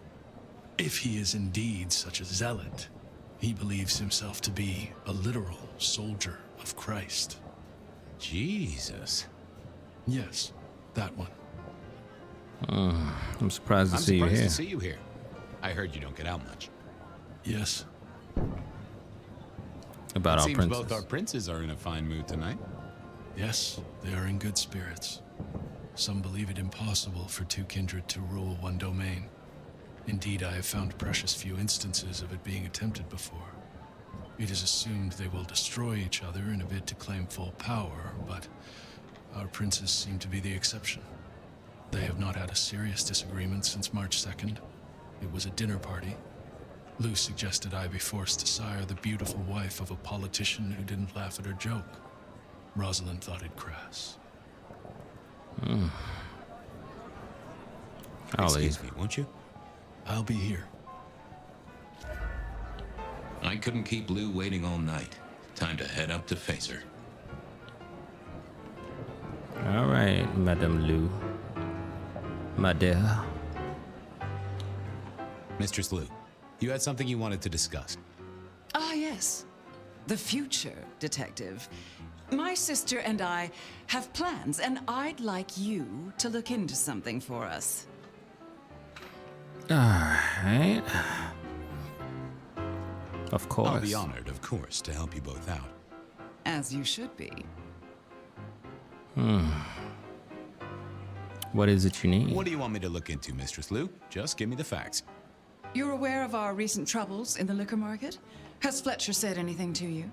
[SPEAKER 9] If he is indeed such a zealot, he believes himself to be a literal soldier of Christ.
[SPEAKER 1] Jesus.
[SPEAKER 9] Yes, that one.
[SPEAKER 2] I'm surprised to
[SPEAKER 5] I'm
[SPEAKER 2] see you
[SPEAKER 5] surprised
[SPEAKER 2] here.
[SPEAKER 5] to see you here. I heard you don't get out much.
[SPEAKER 9] Yes.
[SPEAKER 2] About our
[SPEAKER 5] Seems
[SPEAKER 2] princess.
[SPEAKER 5] both our princes are in a fine mood tonight.
[SPEAKER 9] Yes, they are in good spirits. Some believe it impossible for two kindred to rule one domain. Indeed, I have found precious few instances of it being attempted before. It is assumed they will destroy each other in a bid to claim full power, but our princes seem to be the exception. They have not had a serious disagreement since March 2nd. It was a dinner party. Lou suggested I be forced to sire the beautiful wife of a politician who didn't laugh at her joke. Rosalind thought it crass.
[SPEAKER 5] Excuse me, won't you?
[SPEAKER 9] I'll be here.
[SPEAKER 1] I couldn't keep Lou waiting all night. Time to head up to face her.
[SPEAKER 2] All right, Madame Lou. My dear.
[SPEAKER 5] Mistress Lou, you had something you wanted to discuss.
[SPEAKER 12] Ah, yes. The future, Detective. My sister and I have plans, and I'd like you to look into something for us.
[SPEAKER 2] All right. Of course.
[SPEAKER 5] I'll be honored, of course, to help you both out.
[SPEAKER 12] As you should be.
[SPEAKER 2] What is it you need?
[SPEAKER 5] What do you want me to look into, Mistress Lou? Just give me the facts.
[SPEAKER 12] You're aware of our recent troubles in the liquor market? Has Fletcher said anything to you?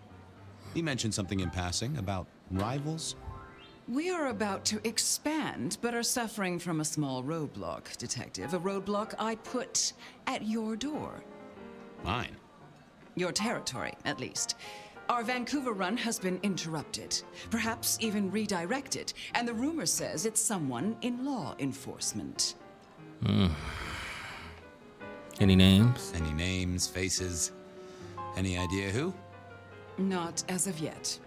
[SPEAKER 5] He mentioned something in passing about rivals.
[SPEAKER 12] We are about to expand, but are suffering from a small roadblock, Detective. A roadblock I put at your door.
[SPEAKER 5] Mine.
[SPEAKER 12] Your territory, at least. Our Vancouver run has been interrupted, perhaps even redirected, and the rumor says it's someone in law enforcement.
[SPEAKER 2] Any names?
[SPEAKER 5] Any names, faces? Any idea who?
[SPEAKER 12] Not as of yet.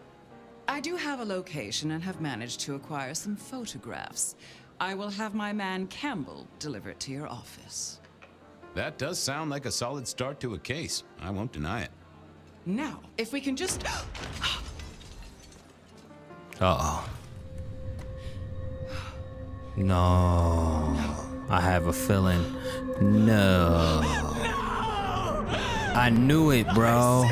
[SPEAKER 12] I do have a location and have managed to acquire some photographs. I will have my man Campbell deliver it to your office.
[SPEAKER 5] That does sound like a solid start to a case. I won't deny it.
[SPEAKER 12] Now, if we can just...
[SPEAKER 2] Uh-oh. No. I have a feeling. No. I knew it, bro.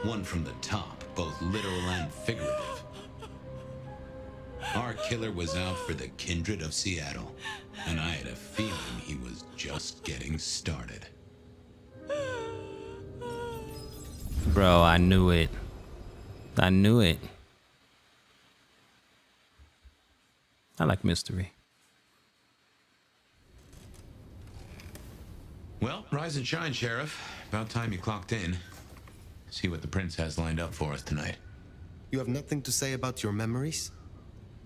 [SPEAKER 1] One from the top, both literal and figurative. Our killer was out for the kindred of Seattle, and I had a feeling he was just getting started.
[SPEAKER 2] Bro, I knew it. I knew it. I like mystery.
[SPEAKER 1] Well, rise and shine, Sheriff. About time you clocked in. See what the prince has lined up for us tonight.
[SPEAKER 8] You have nothing to say about your memories?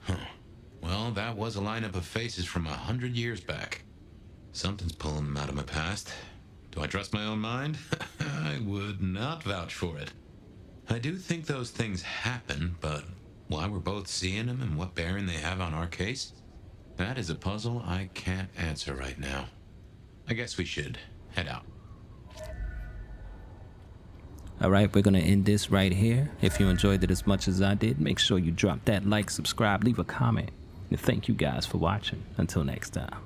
[SPEAKER 1] Huh. Well, that was a lineup of faces from 100 years back. Something's pulling them out of my past. Do I trust my own mind? I would not vouch for it. I do think those things happen, but why we're both seeing them and what bearing they have on our case? That is a puzzle I can't answer right now. I guess we should head out.
[SPEAKER 2] All right, we're going to end this right here. If you enjoyed it as much as I did, make sure you drop that like, subscribe, leave a comment. And thank you guys for watching. Until next time.